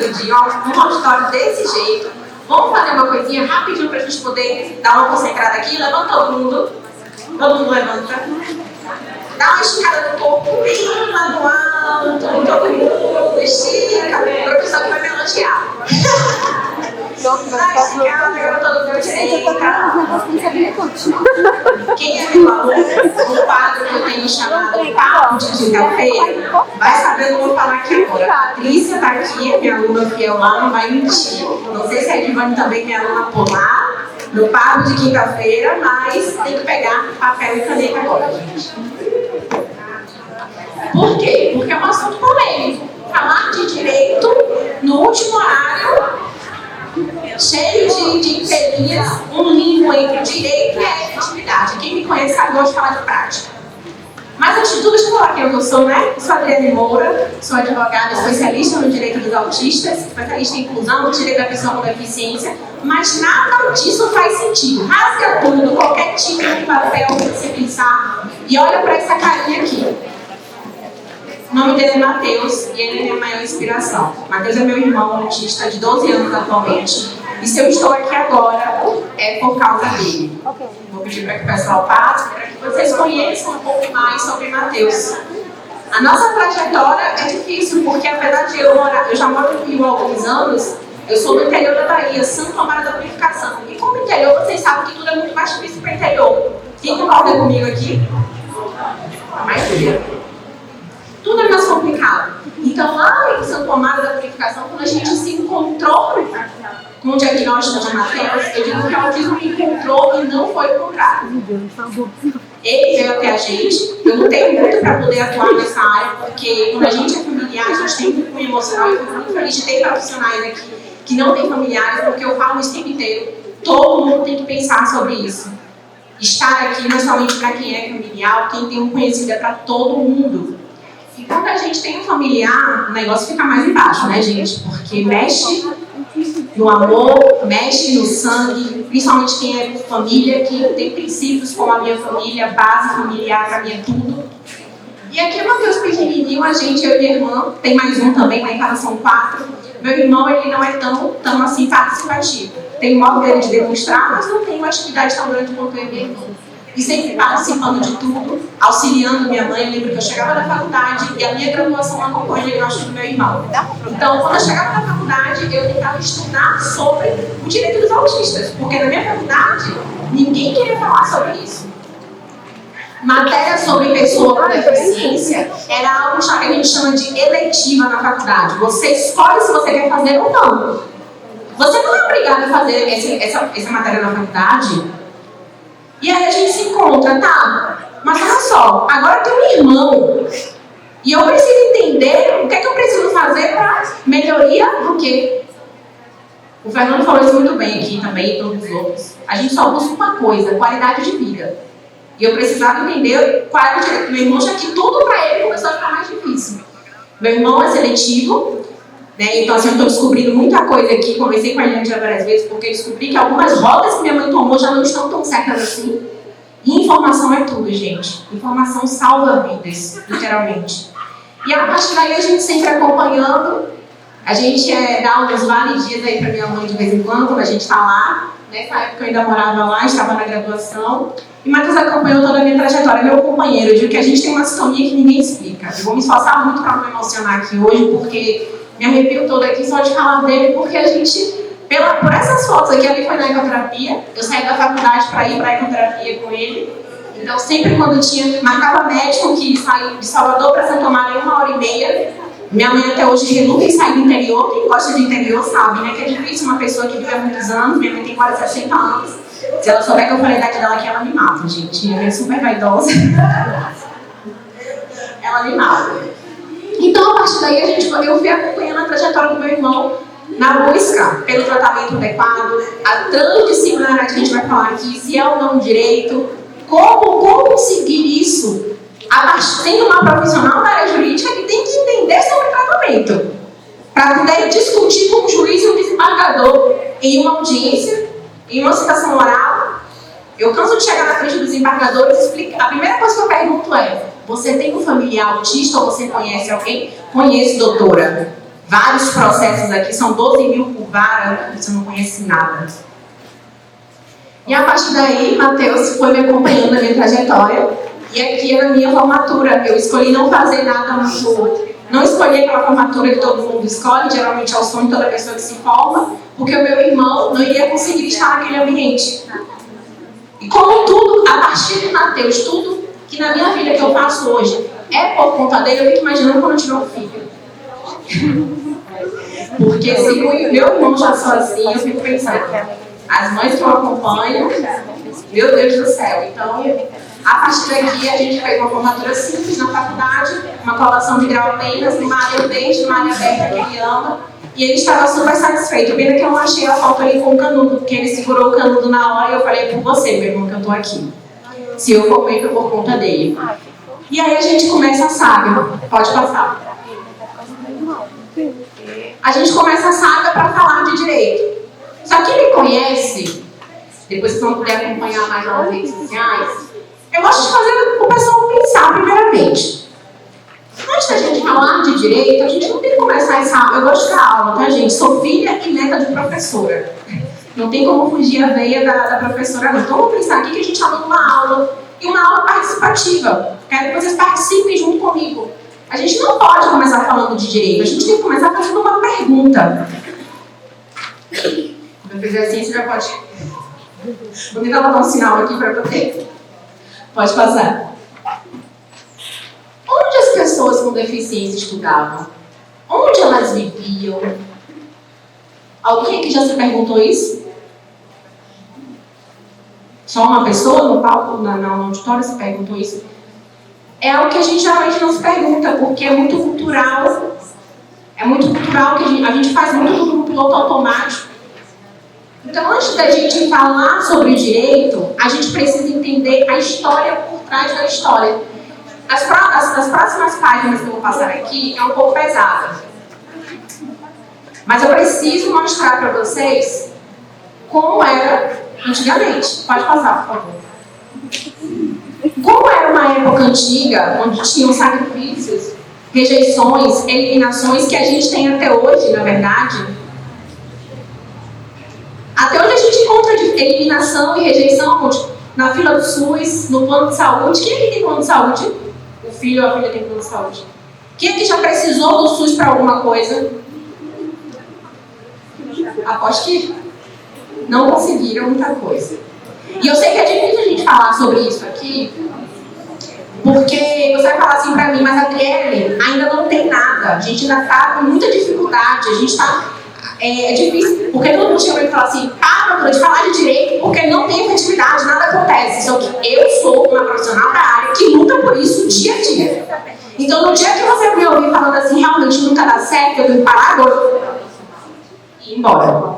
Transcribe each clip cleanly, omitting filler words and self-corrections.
rapidinho, um auditório desse jeito. Vamos fazer uma coisinha rapidinho pra gente poder dar uma concentrada aqui. Levanta todo mundo. Todo mundo levanta. Dá uma esticada no corpo bem lá do alto. Todo mundo estica. O professor que vai me elogiar. Agora todo mundo senta. Quem é meu aluno, o quadro que eu tenho chamado Papo de Quinta-feira, vai saber o que eu vou falar aqui agora. A Patrícia está aqui, minha aluna fiel lá, não vai mentir. Não sei se a Edivane também é minha aluna por lá, no Papo de Quinta-feira, mas tem que pegar papel e caneta agora, gente. Por quê? Porque é um assunto polêmico. Falar de direito no último horário, cheio de inteirinhas, um limbo entre o direito e a efetividade. Quem me conhece sabe que eu gosto de falar de prática. Mas antes de tudo, deixa eu falar quem eu sou, né? Eu sou a Adriane Moura, sou advogada especialista no direito dos autistas, especialista em inclusão, no direito da pessoa com deficiência, mas nada disso faz sentido. Rasga tudo, qualquer tipo de papel que você pensar, e olha para essa carinha aqui. O nome dele é Matheus e ele é minha maior inspiração. Matheus é meu irmão autista de 12 anos atualmente. E se eu estou aqui agora, é por causa dele. Vou pedir para que o pessoal passe, para que vocês conheçam um pouco mais sobre Matheus. A nossa trajetória é difícil, porque apesar de eu já moro no Rio há alguns anos, eu sou do interior da Bahia, Santo Amaro da Purificação. E como interior, vocês sabem que tudo é muito mais difícil para o interior. Quem concorda comigo aqui? A maioria. Tudo é mais complicado. Então, lá em Santo Amaro da Purificação, quando a gente se encontrou com o diagnóstico de Matheus, eu digo que o autismo me encontrou e não foi o contrário. Ele veio até a gente. Eu lutei muito para poder atuar nessa área, porque quando a gente é familiar, a gente tem muito cunho emocional. Eu fico muito feliz de ter profissionais aqui que não têm familiares, porque eu falo isso o tempo inteiro. Todo mundo tem que pensar sobre isso. Estar aqui não é somente para quem é familiar, quem tem um conhecido, é para todo mundo. E quando a gente tem um familiar, o negócio fica mais embaixo, né, gente? Porque mexe no amor, mexe no sangue, principalmente quem é família, quem tem princípios como a minha família, base familiar para mim é tudo. E aqui é Matheus pequenininho, a gente, eu e minha irmã, tem mais um também, lá em casa são 4. Meu irmão, ele não é tão assim participativo. Tem o modo dele de demonstrar, mas não tem uma atividade tão grande quanto eu e minha irmã. E sempre participando de tudo, auxiliando minha mãe. Eu lembro que eu chegava da faculdade e a minha graduação acompanha o diagnóstico do meu irmão. Então, quando eu chegava na faculdade, eu tentava estudar sobre o direito dos autistas, porque na minha faculdade, ninguém queria falar sobre isso. Matéria sobre pessoa com deficiência era algo que a gente chama de eletiva na faculdade. Você escolhe se você quer fazer ou não. Você não é obrigado a fazer essa matéria na faculdade. E aí a gente se encontra, tá? Mas olha só, agora eu tenho um irmão e eu preciso entender o que é que eu preciso fazer para melhoria do quê? O Fernando falou isso muito bem aqui também e todos os outros. A gente só busca uma coisa, qualidade de vida. E eu precisava entender qual era o direito do meu irmão, já que tudo para ele começou a ficar mais difícil. Meu irmão é seletivo, né? Então assim, eu estou descobrindo muita coisa aqui, conversei com a gente já várias vezes, porque eu descobri que algumas rotas que minha mãe tomou já não estão tão certas assim. E informação é tudo, gente. Informação salva vidas, literalmente. E a partir daí a gente sempre acompanhando, a gente dá uns vale-dias aí para minha mãe de vez em quando a gente está lá. Nessa época eu ainda morava lá, estava na graduação. E Matheus acompanhou toda a minha trajetória, meu companheiro. Eu digo que a gente tem uma sintonia que ninguém explica. Eu vou me esforçar muito para não me emocionar aqui hoje, porque me arrepio toda aqui só de falar dele, porque a gente, por essas fotos aqui, ele foi na ecoterapia. Eu saí da faculdade para ir para a ecoterapia com ele. Então, sempre quando marcava médico que saiu de Salvador para Santo Amaro em 1h30, minha mãe até hoje reluta em sair do interior. Quem gosta de interior sabe, né? Que é difícil uma pessoa que vive há muitos anos. Minha mãe tem quase 60 anos. Se ela souber que eu falei da idade dela aqui, ela me mata, gente. Minha mãe é super vaidosa. Ela me mata. Então, a partir daí, eu fui acompanhando a trajetória do meu irmão na busca pelo tratamento adequado, a transdisciplinaridade que a gente vai falar aqui, se é ou não direito, como conseguir isso, sendo uma profissional da área jurídica que tem que entender sobre tratamento, para poder discutir com o juiz e o desembargador em uma audiência, em uma citação oral. Eu canso de chegar na frente dos desembargadores e explicar. A primeira coisa que eu pergunto é: você tem um familiar autista ou você conhece alguém? Conheço, doutora. vários processos aqui, são 12 mil por vara, você não conhece nada. E a partir daí, Matheus foi me acompanhando na minha trajetória, e aqui era a minha formatura. Eu escolhi não fazer nada muito, não escolhi aquela formatura que todo mundo escolhe, geralmente é o sonho de toda pessoa que se forma, porque o meu irmão não iria conseguir estar naquele ambiente. E como tudo, a partir de Matheus, tudo que na minha vida que eu faço hoje é por conta dele, eu fico imaginando quando eu tiver um filho. Porque se o meu irmão já sozinho, eu fico pensando, as mães que eu acompanho, meu Deus do céu. Então, a partir daqui, a gente fez uma formatura simples na faculdade, uma colação de grau apenas, numa área urgente, numa área aberta que ele ama, e ele estava super satisfeito. Pena que eu não achei a foto ali com o canudo, porque ele segurou o canudo na hora e eu falei, é por você, meu irmão, que eu tô aqui. Se eu formei, foi por conta dele. E aí a gente começa a saga. Pode passar. A gente começa a saga para falar de direito. Só que me conhece, depois vocês vão poder acompanhar mais nas redes sociais, eu gosto de fazer o pessoal pensar primeiramente. Antes da gente falar de direito, a gente não tem que começar essa aula. Eu gosto de dar aula, tá, gente? Sou filha e neta de professora. Não tem como fugir a veia da professora, não. Então vamos pensar aqui que a gente está dando uma aula, e uma aula participativa. Quero que vocês participem junto comigo. A gente não pode começar falando de direito, a gente tem que começar fazendo uma pergunta. Quando eu fizer assim, você já pode... Vou tentar botar um sinal aqui para poder. Pode passar. Onde as pessoas com deficiência estudavam? Onde elas viviam? Alguém aqui já se perguntou isso? Só uma pessoa no palco, no auditório, se perguntou isso? É algo que a gente geralmente não se pergunta, porque é muito cultural. É muito cultural que a gente faz muito no piloto automático. Então, antes da gente falar sobre direito, a gente precisa entender a história por trás da história. As próximas páginas que eu vou passar aqui é um pouco pesada. Mas eu preciso mostrar para vocês como era antigamente. Pode passar, por favor. Como era uma época antiga, onde tinham sacrifícios, rejeições, eliminações que a gente tem até hoje, na verdade. Até onde a gente encontra de eliminação e rejeição? Na fila do SUS, no plano de saúde. Quem aqui tem plano de saúde? O filho ou a filha tem plano de saúde. Quem aqui já precisou do SUS para alguma coisa? Aposto que não conseguiram muita coisa. E eu sei que é difícil a gente falar sobre isso aqui, porque você vai falar assim pra mim, mas a Adriele ainda não tem nada. A gente ainda tá com muita dificuldade, a gente tá... É difícil, porque todo mundo chega pra mim e fala assim, para de falar de direito, porque não tem efetividade, nada acontece. Só que eu sou uma profissional da área que luta por isso dia a dia. Então, no dia que você me ouvir falando assim, realmente nunca dá certo, eu tenho que parar agora e ir embora.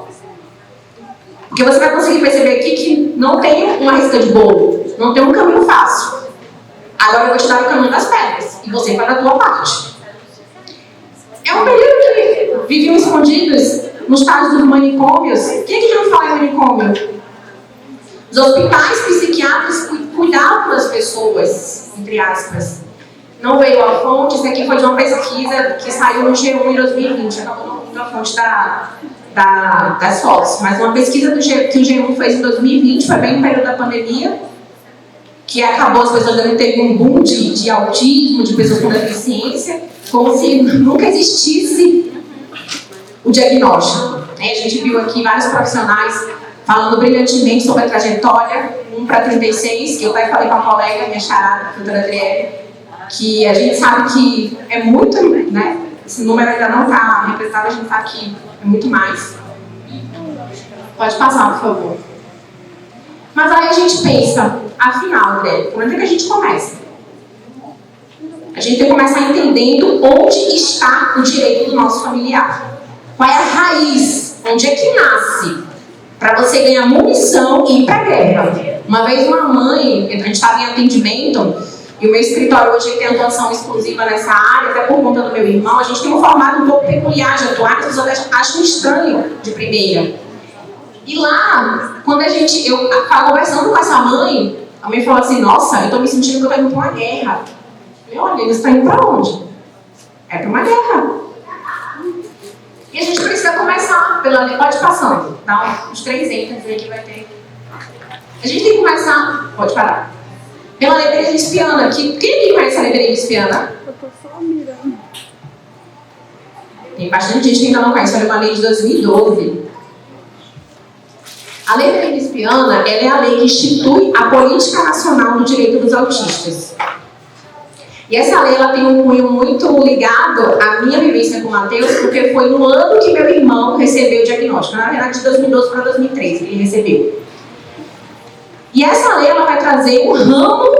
Porque você vai conseguir perceber aqui que não tem uma receita de bolo, não tem um caminho fácil. Agora eu vou te dar o caminho das pedras, e você faz a tua parte. É um período que viviam escondidos nos estádios dos manicômios. Quem que já ouviu falar em manicômio? Os hospitais psiquiátricos cuidavam das pessoas, entre aspas. Não veio a fonte, isso aqui foi de uma pesquisa que saiu no G1 em 2020, acabou não a fonte das fotos, mas uma pesquisa que o G1 fez em 2020, foi bem no período da pandemia, que acabou as pessoas dando, teve um boom de autismo, de pessoas com deficiência, como se nunca existisse o diagnóstico. A gente viu aqui vários profissionais falando brilhantemente sobre a trajetória, 1 para 36, que eu até falei com a colega, minha charada, a doutora Adriele, que a gente sabe que é muito, né? Esse número ainda não está representado, a gente está aqui, é muito mais. Pode passar, por favor. Mas aí a gente pensa, afinal, Adriele, como é que a gente começa? A gente tem que começar entendendo onde está o direito do nosso familiar. Qual é a raiz? Onde é que nasce? Para você ganhar munição e ir para a guerra. Uma vez uma mãe, a gente estava em atendimento, e o meu escritório hoje tem atuação exclusiva nessa área, até por conta do meu irmão, a gente tem um formato um pouco peculiar de atuar, que as pessoas acham estranho de primeira. E lá, quando eu estava conversando com essa mãe, a mãe falou assim, nossa, eu estou me sentindo que eu estou indo para uma guerra. Eu falei, olha, eles estão indo para onde? É para uma guerra. E a gente precisa começar pela lei. Pode passando, dá uns 3 ênfases aí que vai ter. A gente tem que começar, pode parar, pela lei Berenice-Viana. Quem aqui conhece a lei Berenice-Viana? Eu tô só mirando. Tem bastante gente que ainda não conhece, ela é uma lei de 2012. A lei Berenice-Viana, ela é a lei que institui a Política Nacional do Direito dos Autistas. E essa lei ela tem um cunho muito ligado à minha vivência com o Matheus, porque foi no ano que meu irmão recebeu o diagnóstico. Na verdade, de 2012 para 2013 ele recebeu. E essa lei ela vai trazer um ramo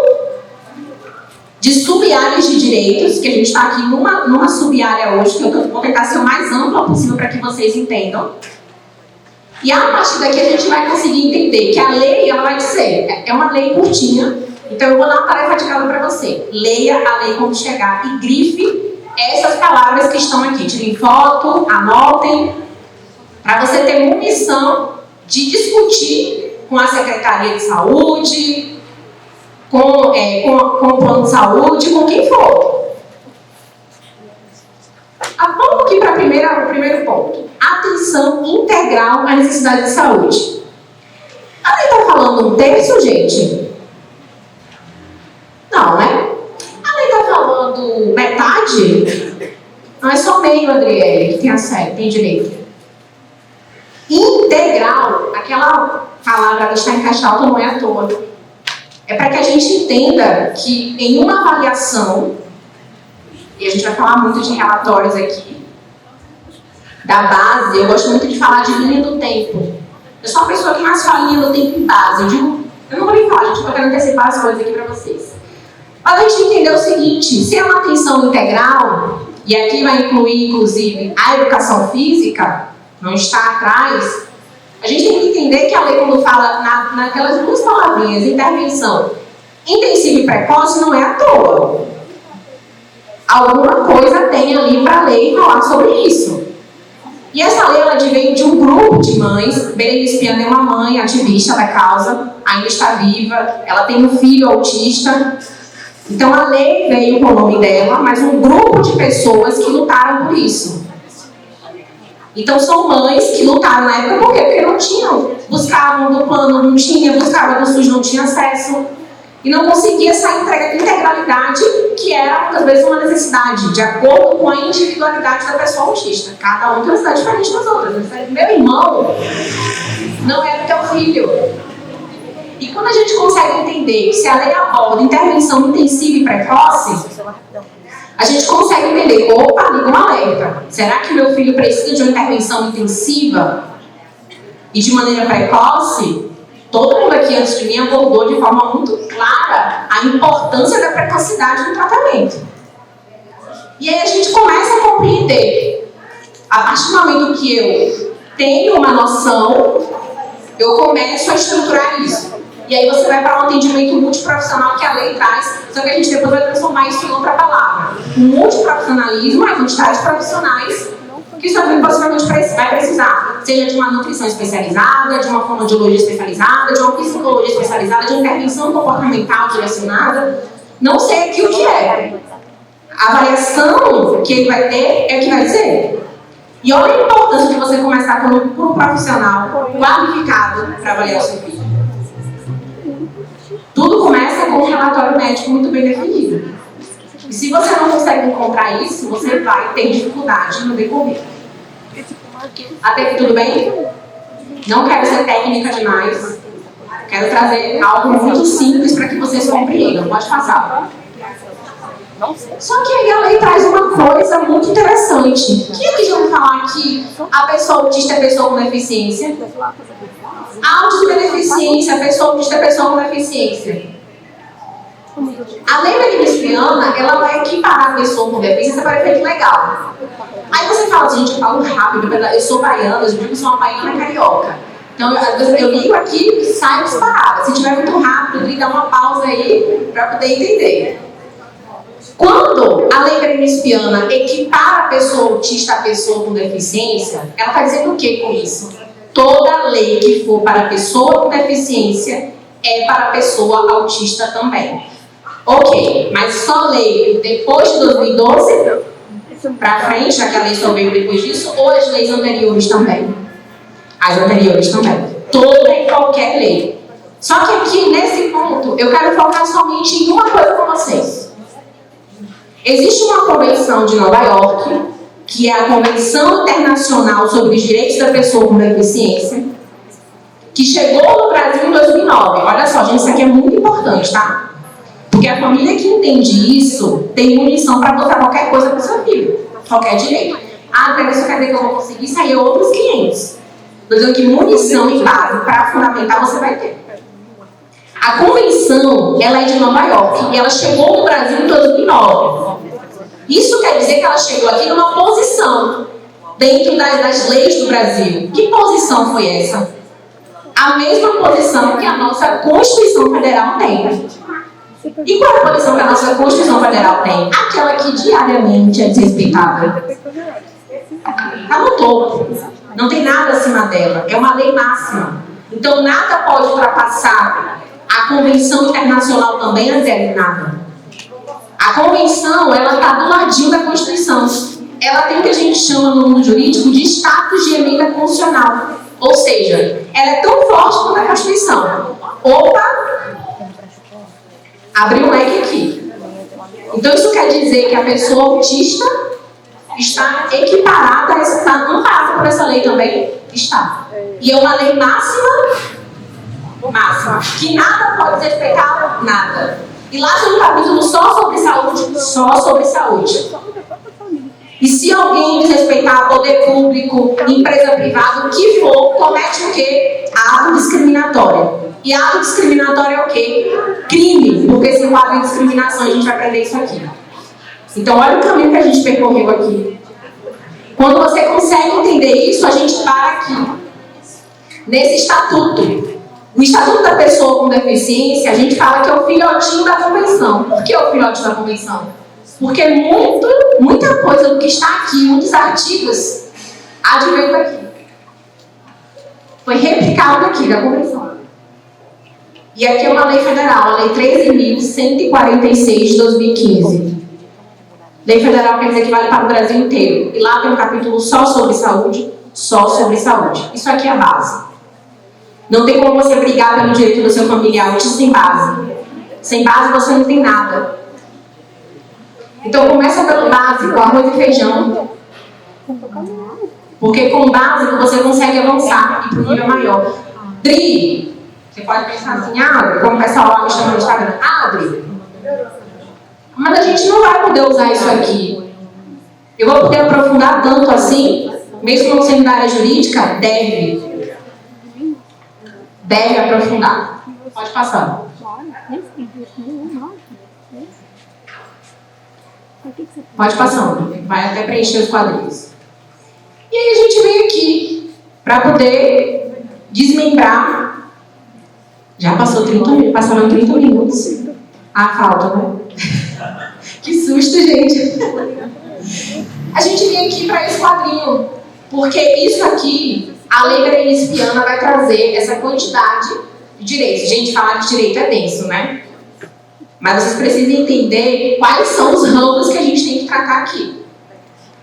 de sub-áreas de direitos, que a gente está aqui numa sub-área hoje, que eu vou tentar ser o mais ampla possível para que vocês entendam. E a partir daqui a gente vai conseguir entender que a lei ela vai dizer, é uma lei curtinha. Então eu vou dar uma tarefa de casa para você. Leia a lei quando chegar e grife essas palavras que estão aqui. Tirem foto, anotem, para você ter munição de discutir com a Secretaria de Saúde, com o plano de saúde, com quem for. Vamos aqui para o primeiro ponto. Atenção integral à necessidade de saúde. A lei está falando 1/3, gente? Não, né? A lei está falando metade? Não, é só meio, Adriele, que tem acesso, tem direito. Integral, aquela palavra que está em caixa alta não é à toa. É para que a gente entenda que em uma avaliação, e a gente vai falar muito de relatórios aqui, da base, eu gosto muito de falar de linha do tempo. Eu sou uma pessoa que mais fala linha do tempo em base. Eu não vou nem falar, gente, eu estou querendo antecipar as coisas aqui para vocês. Para a gente entender o seguinte, se é uma atenção integral, e aqui vai incluir, inclusive, a educação física, não está atrás, a gente tem que entender que a lei, quando fala naquelas 2 palavrinhas, intervenção intensiva e precoce, não é à toa. Alguma coisa tem ali para a lei falar sobre isso. E essa lei, ela veio de um grupo de mães. Berenice-Viana é uma mãe ativista da causa, ainda está viva, ela tem um filho autista. Então a lei veio com o nome dela, mas um grupo de pessoas que lutaram por isso. Então são mães que lutaram na época, por quê? Porque não tinham, buscavam do plano, não tinha, buscavam do SUS, não tinha acesso. E não conseguia essa integralidade, que era muitas vezes uma necessidade, de acordo com a individualidade da pessoa autista. Cada um tem uma necessidade diferente das outras. Meu irmão não é do teu filho. E quando a gente consegue entender que se a lei aborda intervenção intensiva e precoce, a gente consegue entender, opa, liga um alerta. Será que meu filho precisa de uma intervenção intensiva e de maneira precoce? Todo mundo aqui antes de mim abordou de forma muito clara a importância da precocidade no tratamento. E aí a gente começa a compreender. A partir do momento que eu tenho uma noção, eu começo a estruturar isso. E aí você vai para um atendimento multiprofissional que a lei traz, só que a gente depois vai transformar isso em outra palavra. O multiprofissionalismo, as entidades profissionais que isso também possivelmente vai precisar, seja de uma nutrição especializada, de uma fonoaudiologia especializada, de uma psicologia especializada, de uma intervenção comportamental direcionada. Não sei aqui o que é. A avaliação que ele vai ter é que vai dizer. E olha a importância de você começar com um profissional qualificado para avaliar o seu filho. Tudo começa com um relatório médico muito bem definido. E se você não consegue encontrar isso, você vai ter dificuldade no decorrer. Até aqui tudo bem? Não quero ser técnica demais. Quero trazer algo muito simples para que vocês compreendam. Pode passar. Só que aí a lei traz uma coisa muito interessante. Quem aqui já ouviu falar que a pessoa autista é pessoa com deficiência? A autista é deficiência, a pessoa autista é pessoa com deficiência. A lei Berenice-Viana, ela vai equiparar a pessoa com deficiência para efeito legal. Aí você fala assim, gente, eu falo rápido, eu sou baiana, eu digo que sou uma baiana carioca. Então, às vezes eu ligo aqui e saio disparada. Se tiver muito rápido, liga uma pausa aí para poder entender. Quando a lei Berenice-Viana equipara a pessoa autista à pessoa com deficiência, ela está dizendo o que com isso? Toda lei que for para a pessoa com deficiência é para a pessoa autista também. Ok, mas só lei depois de 2012? para frente, já que a lei só veio depois disso, ou as leis anteriores também? As anteriores também. Toda e qualquer lei. Só que aqui, nesse ponto, eu quero focar somente em uma coisa com vocês. Existe uma convenção de Nova York, que é a Convenção Internacional sobre os Direitos da Pessoa com Deficiência, que chegou no Brasil em 2009. Olha só, gente, isso aqui é muito importante, tá? Porque a família que entende isso tem munição para botar qualquer coisa para sua filha, qualquer direito. Ah, André, isso quer dizer que eu vou conseguir sair outros 500. Estou dizendo que munição e base para fundamentar você vai ter. A convenção, ela é de Nova York e ela chegou no Brasil em 2009. Isso quer dizer que ela chegou aqui numa posição dentro das leis do Brasil. Que posição foi essa? A mesma posição que a nossa Constituição Federal tem. E qual é a posição que a nossa Constituição Federal tem? Aquela que diariamente é desrespeitada. Está no topo. Não tem nada acima dela. É uma lei máxima. Então nada pode ultrapassar. A Convenção Internacional também não serve nada. A Convenção, ela está do ladinho da Constituição. Ela tem o que a gente chama no mundo jurídico de status de emenda constitucional. Ou seja, ela é tão forte quanto a Constituição. Opa! Abriu um leque aqui. Então isso quer dizer que a pessoa autista está equiparada a essa, está amparada por essa lei também? Está. E é uma lei máxima, que nada pode desrespeitar nada. E lá tem um capítulo só sobre saúde. E se alguém desrespeitar poder público, empresa privada, o que for, comete o quê? Ato discriminatório. E ato discriminatório é o quê? Crime, porque se enquadra em discriminação, a gente vai aprender isso aqui. Então, olha o caminho que a gente percorreu aqui. Quando você consegue entender isso, a gente para aqui. Nesse estatuto. O Estatuto da Pessoa com Deficiência, a gente fala que é o filhotinho da Convenção. Por que é o filhote da Convenção? Porque muita coisa do que está aqui, muitos artigos, advém daqui. Foi replicado aqui da Convenção. E aqui é uma lei federal, a Lei 13.146 de 2015. Lei federal quer dizer que vale para o Brasil inteiro. E lá tem um capítulo só sobre saúde, Isso aqui é a base. Não tem como você brigar pelo direito do seu familiar sem base. Sem base você não tem nada. Então começa pelo básico, arroz e feijão. Porque com o básico você consegue avançar e para um nível maior. Dri, você pode pensar assim, Adri, como o pessoal lá me chama no Instagram, Adri. Mas a gente não vai poder usar isso aqui. Eu vou poder aprofundar tanto assim, mesmo não sendo da área jurídica? Deve aprofundar. Pode passar. Pode passando. Vai até preencher os quadrinhos. E aí a gente vem aqui para poder desmembrar. Já passou 30 minutos. Passaram 30 minutos. Ah, falta, né? Que susto, gente. A gente vem aqui para esse quadrinho. Porque isso aqui, a Lei Berenice-Viana vai trazer essa quantidade de direitos. Gente, falar de direito é denso, né? Mas vocês precisam entender quais são os ramos que a gente tem que tratar aqui.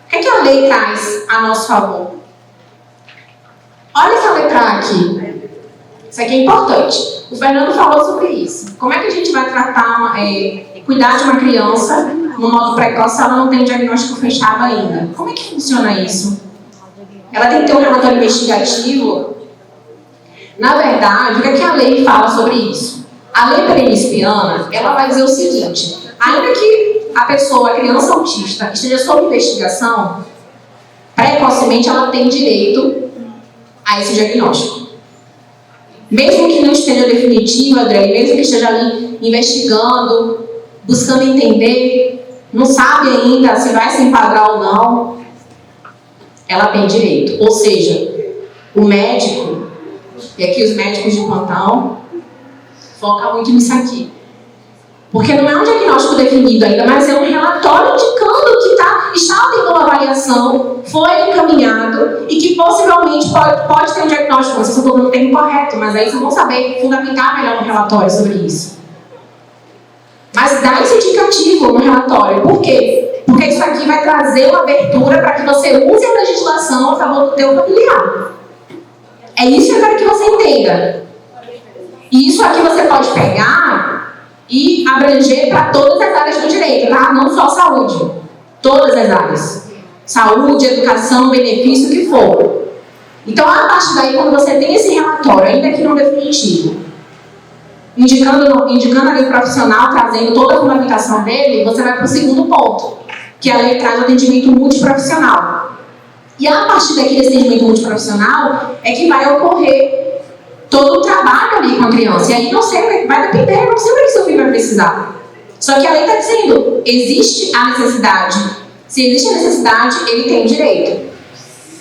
O que é que a lei traz a nosso favor? Olha essa letra A aqui. Isso aqui é importante. O Fernando falou sobre isso. Como é que a gente vai tratar, cuidar de uma criança no modo precoce se ela não tem diagnóstico fechado ainda? Como é que funciona isso? Ela tem que ter um relatório investigativo. Na verdade, o que é que a lei fala sobre isso? A Lei Berenice-Viana, ela vai dizer o seguinte: ainda que a pessoa, a criança autista, esteja sob investigação, precocemente ela tem direito a esse diagnóstico. Mesmo que não esteja definitivo, André, mesmo que esteja ali investigando, buscando entender, não sabe ainda se vai se enquadrar ou não, ela tem direito. Ou seja, o médico, e aqui os médicos de plantão, foca muito nisso aqui. Porque não é um diagnóstico definido ainda, mas é um relatório indicando que está tendo uma avaliação, foi encaminhado e que possivelmente pode ter um diagnóstico. Não sei se eu estou dando o tempo correto, mas aí vocês vão saber fundamentar melhor no relatório sobre isso. Mas dá esse indicativo no relatório. Por quê? Porque isso aqui vai trazer uma abertura para que você use a legislação a favor do teu familiar. É isso que eu quero que você entenda. E isso aqui você pode pegar e abranger para todas as áreas do direito, tá? Não só saúde. Todas as áreas. Saúde, educação, benefício, o que for. Então, a partir daí, quando você tem esse relatório, ainda que não definitivo, indicando ali o profissional, trazendo toda a fundamentação dele, você vai para o segundo ponto, que a lei traz o atendimento multiprofissional. E a partir daquele atendimento multiprofissional é que vai ocorrer todo o trabalho ali com a criança. E aí não sei, vai depender, não sei o que seu filho vai precisar. Só que a lei está dizendo, existe a necessidade. Se existe a necessidade, ele tem o direito.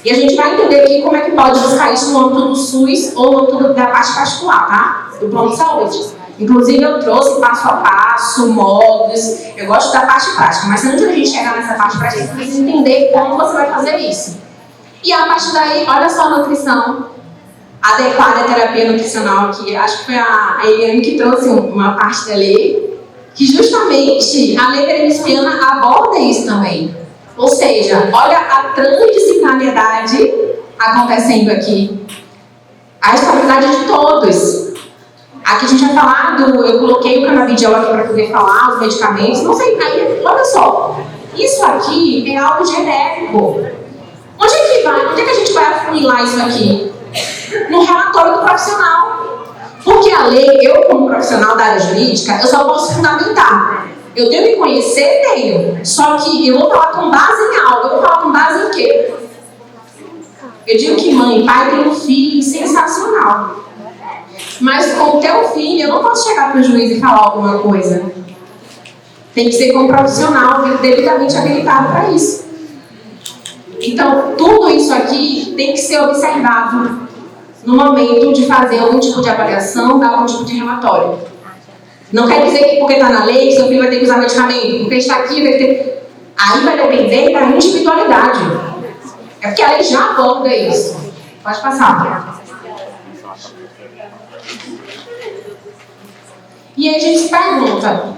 E a gente vai entender aqui como é que pode buscar isso no âmbito do SUS ou no âmbito da parte particular, tá? Do plano de saúde. Inclusive eu trouxe passo a passo, modos. Eu gosto da parte prática, mas antes de a gente chegar nessa parte prática, você precisa entender como você vai fazer isso. E a partir daí, olha só a nutrição. Adequada à terapia nutricional aqui. Acho que foi a Eliane que trouxe uma parte da lei, que justamente a lei berenispiana aborda isso também. Ou seja, olha a transdisciplinariedade acontecendo aqui. A estabilidade de todos. Aqui a gente vai falar eu coloquei o canabidiol aqui para poder falar, os medicamentos, não sei, aí, olha só. Isso aqui é algo genérico. Onde é que a gente vai afunilar isso aqui? No relatório do profissional. Porque a lei, eu como profissional da área jurídica, eu só posso fundamentar. Eu tenho que conhecer, tenho. Só que eu vou falar com base em algo. Eu vou falar com base em quê? Eu digo que mãe e pai têm um filho sensacional. Mas com o teu filho, eu não posso chegar para o juiz e falar alguma coisa. Tem que ser com um profissional devidamente habilitado para isso. Então, tudo isso aqui tem que ser observado no momento de fazer algum tipo de avaliação, dar algum tipo de relatório. Não quer dizer que porque está na lei, seu filho vai ter que usar medicamento, porque está aqui, vai ter... Aí vai depender da individualidade. É porque a lei já aborda isso. Pode passar. E aí a gente se pergunta,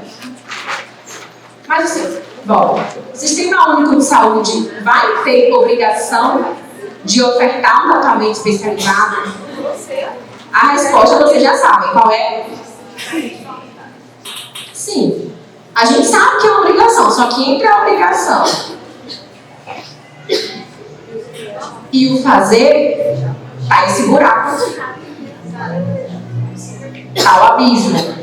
mas assim, bom, o Sistema Único de Saúde vai ter obrigação de ofertar um tratamento especializado? A resposta vocês já sabem, qual é? Sim. A gente sabe que é uma obrigação, só que entre a obrigação e o fazer, está esse buraco. Está o abismo.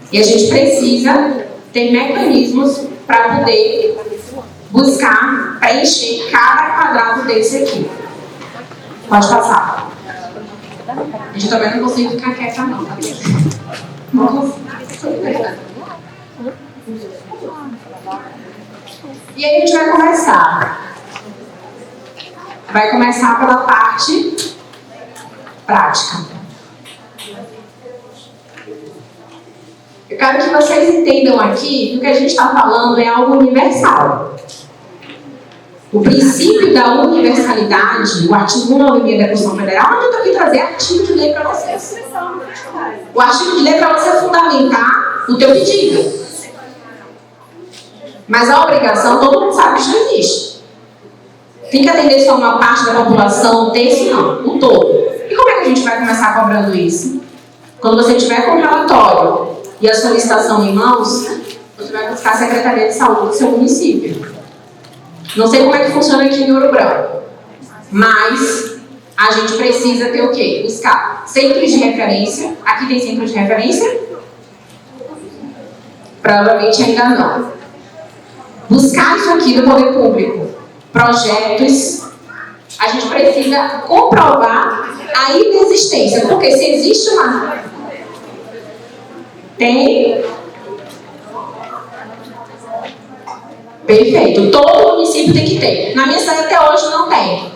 E a gente precisa ter mecanismos para poder buscar, preencher cada quadrado desse aqui. Pode passar. A gente também não consigo ficar quieta não, tá? Não consigo. E aí a gente vai começar. Vai começar pela parte prática. Eu quero que vocês entendam aqui que o que a gente está falando é algo universal. O princípio da universalidade, o artigo 196 da Constituição Federal, onde eu estou aqui trazer artigo de lei para vocês. O artigo de lei é para você fundamentar o teu pedido. Mas a obrigação, todo mundo sabe que já existe. Tem que atender só uma parte da população, terço não, o todo. E como é que a gente vai começar cobrando isso? Quando você tiver com o relatório e a solicitação em mãos, você vai buscar a Secretaria de Saúde do seu município. Não sei como é que funciona aqui em Ouro Branco, mas a gente precisa ter o quê? Buscar centros de referência. Aqui tem centro de referência? Provavelmente ainda não. Buscar isso aqui do poder público. Projetos. A gente precisa comprovar a inexistência, porque se existe uma... Tem... Perfeito. Todo município tem que ter. Na minha cidade até hoje não tem.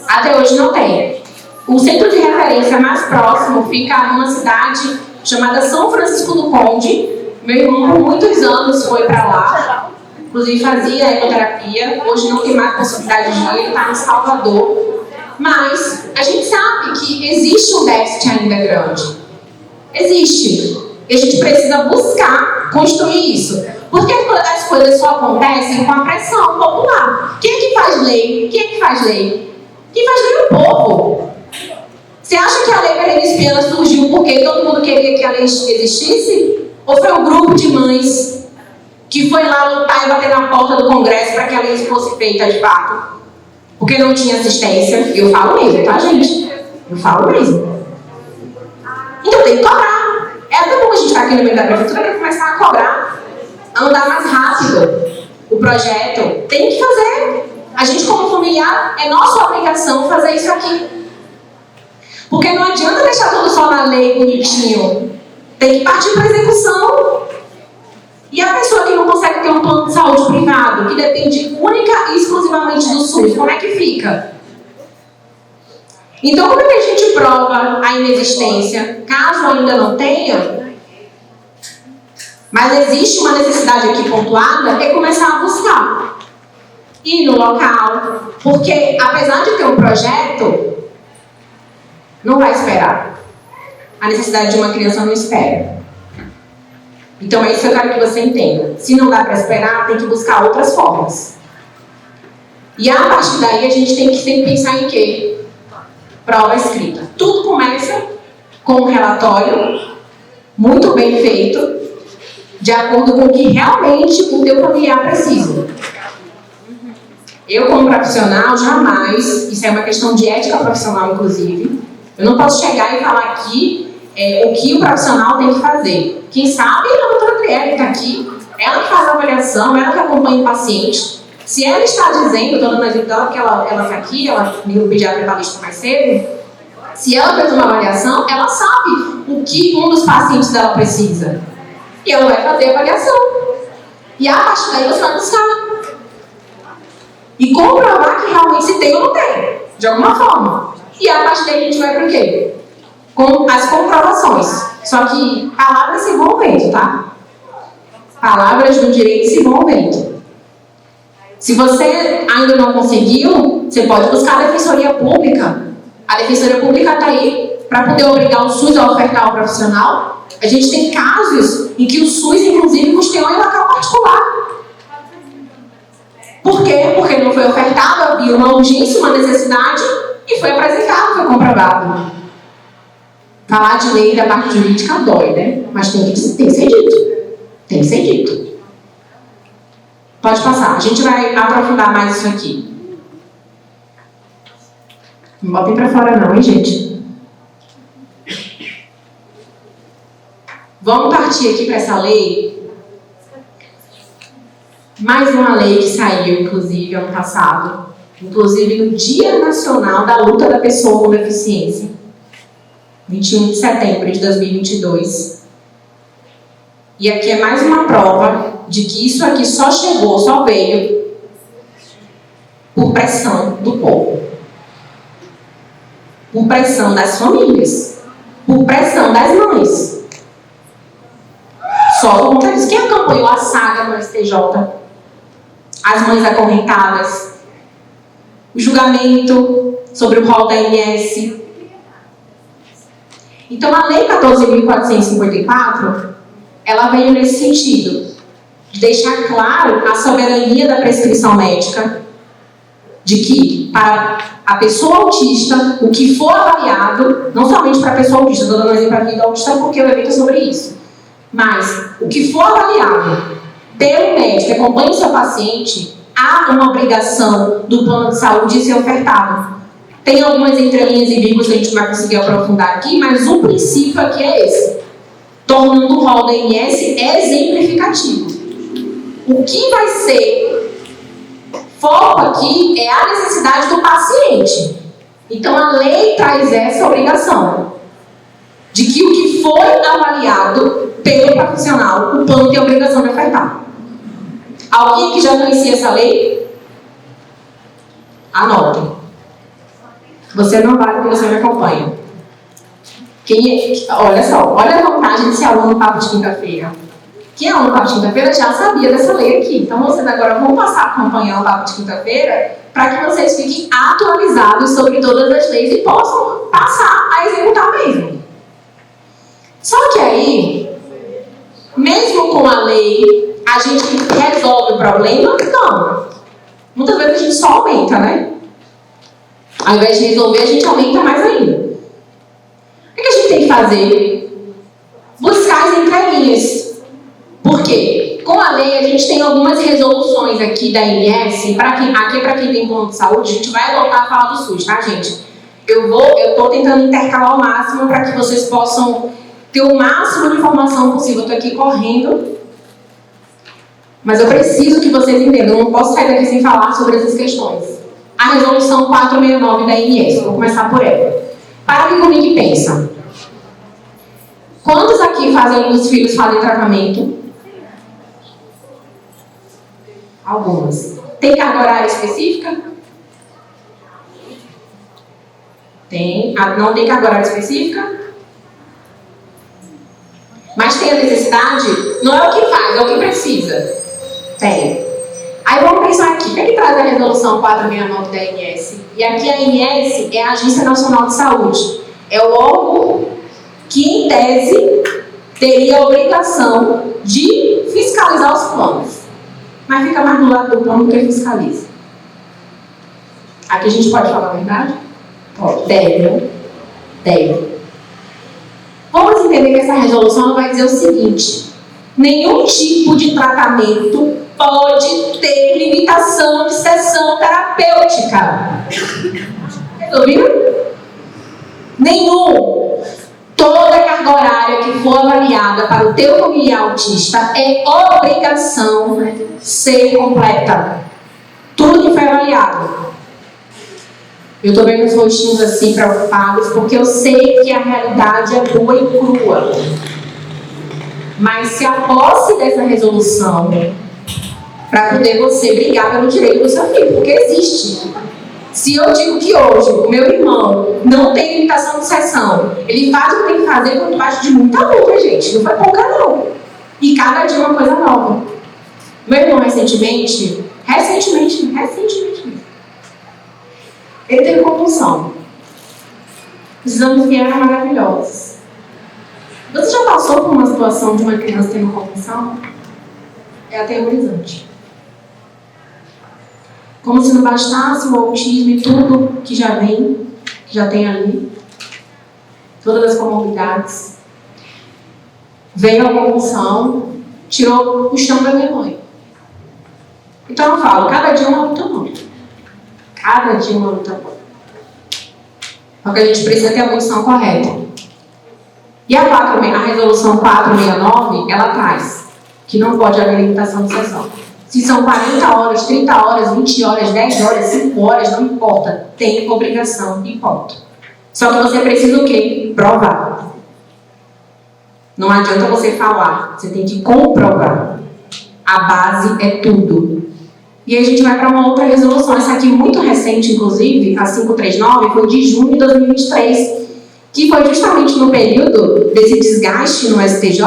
Até hoje não tem. O centro de referência mais próximo fica numa cidade chamada São Francisco do Conde. Meu irmão por muitos anos foi para lá. Inclusive fazia ecoterapia. Hoje não tem mais possibilidade de ir. Ele está em Salvador. Mas a gente sabe que existe um déficit ainda grande. Existe. E a gente precisa buscar construir isso. Porque as coisas só acontecem com a pressão popular. Quem é que faz lei? Quem é que faz lei? Quem faz lei é o povo. Você acha que a lei Berenice Viana surgiu porque todo mundo queria que a lei existisse? Ou foi um grupo de mães que foi lá lutar e bater na porta do Congresso para que a lei fosse feita de fato? Porque não tinha assistência. Eu falo mesmo, tá, gente? Eu falo mesmo. Então tem que cobrar. É até bom a gente estar aqui no meio da prefeitura para começar a cobrar, a andar mais rápido o projeto. Tem que fazer. A gente, como familiar, é nossa obrigação fazer isso aqui. Porque não adianta deixar tudo só na lei bonitinho. Tem que partir para a execução. E a pessoa que não consegue ter um plano de saúde privado, que depende única e exclusivamente do SUS, como é que fica? Então, como é que a gente prova a inexistência? Caso ainda não tenha, mas existe uma necessidade aqui pontuada, é começar a buscar. Ir no local. Porque, apesar de ter um projeto, não vai esperar. A necessidade de uma criança não espera. Então é isso que eu quero que você entenda. Se não dá para esperar, tem que buscar outras formas. E a partir daí a gente tem que sempre pensar em quê? Prova escrita. Tudo começa com um relatório muito bem feito, de acordo com o que realmente o teu familiar precisa. Eu, como profissional, jamais, isso é uma questão de ética profissional, inclusive, eu não posso chegar e falar aqui o que o profissional tem que fazer. Quem sabe é a doutora Adriele, que está aqui, ela que faz a avaliação, ela que acompanha o paciente. Se ela está dizendo, estou dando a exemplo dela, porque ela está aqui, ela viu o pediatra trabalhista mais cedo, se ela fez uma avaliação, ela sabe o que um dos pacientes dela precisa. E ela vai fazer a avaliação. E a partir daí você vai buscar. E comprovar que realmente se tem ou não tem, de alguma forma. E a partir daí a gente vai para o quê? Com as comprovações. Só que palavras se vão ao vento, tá? Palavras do direito se vão ao vento. Se você ainda não conseguiu, você pode buscar a Defensoria Pública. A Defensoria Pública está aí para poder obrigar o SUS a ofertar ao profissional. A gente tem casos em que o SUS, inclusive, custeou em local particular. Por quê? Porque não foi ofertado, havia uma urgência, uma necessidade, e foi apresentado, foi comprovado. Falar de lei da parte jurídica dói, né? Mas tem que ser dito. Tem que ser dito. Pode passar. A gente vai aprofundar mais isso aqui. Não botem pra fora não, hein, gente? Vamos partir aqui para essa lei. Mais uma lei que saiu, inclusive, ano passado. Inclusive no Dia Nacional da Luta da Pessoa com Deficiência. 21 de setembro de 2022. E aqui é mais uma prova de que isso aqui só chegou, só veio por pressão do povo. Por pressão das famílias. Por pressão das mães. Só por conta disso. Quem acompanhou a saga no STJ? As mães acorrentadas. O julgamento sobre o rol da ANS. Então, a Lei 14.454, ela veio nesse sentido, de deixar claro a soberania da prescrição médica, de que, para a pessoa autista, o que for avaliado, não somente para a pessoa autista, estou dando um exemplo aqui do autista porque o evento é sobre isso, mas o que for avaliado pelo médico que acompanha o seu paciente, há uma obrigação do plano de saúde de ser ofertado. Tem algumas entrelinhas e vírgulas que a gente vai conseguir aprofundar aqui, mas o princípio aqui é esse. Tornando o rol da ANS exemplificativo. O que vai ser foco aqui é a necessidade do paciente. Então a lei traz essa obrigação. De que o que foi avaliado pelo profissional, o plano tem a obrigação de ofertar. Alguém que já conhecia essa lei? Anotem. Você não vale porque você me acompanha. Olha só, olha a vantagem de ser aluno no Papo de Quinta-feira. Quem é aluno no Papo de Quinta-feira já sabia dessa lei aqui. Então vocês agora vão passar a acompanhar o Papo de Quinta-feira para que vocês fiquem atualizados sobre todas as leis e possam passar a executar mesmo. Só que aí, com a lei a gente resolve o problema? Não. Muitas vezes a gente só aumenta, né? Ao invés de resolver, a gente aumenta mais ainda. O que a gente tem que fazer? Buscar as entrelinhas. Por quê? Com a lei, a gente tem algumas resoluções aqui da ANS. Aqui, para quem tem plano de saúde, a gente vai voltar a falar do SUS, tá, gente? Eu estou tentando intercalar ao máximo para que vocês possam ter o máximo de informação possível. Eu estou aqui correndo, mas eu preciso que vocês entendam. Eu não posso sair daqui sem falar sobre essas questões. A resolução 469 da ANS, vou começar por ela. Para comigo e pensa. Quantos aqui os filhos fazem tratamento? Algumas. Tem carga horária específica? Tem. Não tem carga horária específica? Mas tem a necessidade? Não é o que faz, é o que precisa. Tem. Aí vamos pensar aqui. O que é que traz a resolução 469 da ANS? E aqui a ANS é a Agência Nacional de Saúde. É o órgão que, em tese, teria a obrigação de fiscalizar os planos. Mas fica mais do lado do plano do que fiscaliza. Aqui a gente pode falar a verdade? Pode. Deve. Vamos entender que essa resolução vai dizer o seguinte: nenhum tipo de tratamento pode ter limitação de sessão terapêutica. Resolviram? Nenhum. Toda carga horária que for avaliada para o teu familiar autista é obrigação ser completa. Tudo que foi avaliado. Eu estou vendo os rostinhos assim preocupados, porque eu sei que a realidade é boa e crua. Mas se a posse dessa resolução para poder você brigar pelo direito do seu filho, porque existe. Se eu digo que hoje o meu irmão não tem limitação de sessão, ele faz o que tem que fazer por baixo de muita luta, gente. Não foi pouca, não. E cada dia uma coisa nova. Meu irmão recentemente, ele teve compulsão. Os exames vieram maravilhosos. Você já passou por uma situação de uma criança tendo compulsão? É aterrorizante. Como se não bastasse o autismo e tudo que já vem, que já tem ali, todas as comorbidades. Veio a compulsão, tirou o chão da minha mãe. Então eu falo, cada dia uma luta nova. Cada dia uma luta nova. Porque a gente precisa ter a posição correta. E a resolução 469, ela traz que não pode haver limitação de sessão. Se são 40 horas, 30 horas, 20 horas, 10 horas, 5 horas, não importa. Tem obrigação e ponto. Só que você precisa o quê? Provar. Não adianta você falar, você tem que comprovar. A base é tudo. E aí a gente vai para uma outra resolução. Essa aqui muito recente, inclusive, a 539, foi de junho de 2023, que foi justamente no período desse desgaste no STJ,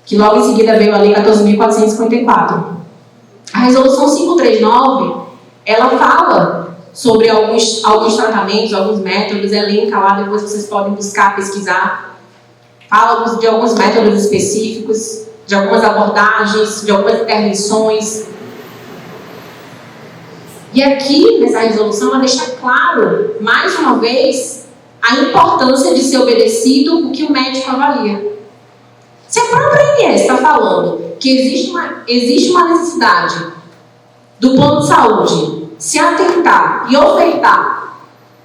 que logo em seguida veio a Lei 14.454. A resolução 539, ela fala sobre alguns tratamentos, alguns métodos, elenca lá, depois vocês podem buscar, pesquisar. Fala de alguns métodos específicos, de algumas abordagens, de algumas intervenções. E aqui, nessa resolução, ela deixa claro, mais uma vez, a importância de ser obedecido o que o médico avalia. Se a própria ANS está falando que existe uma necessidade do plano de saúde se atentar e ofertar,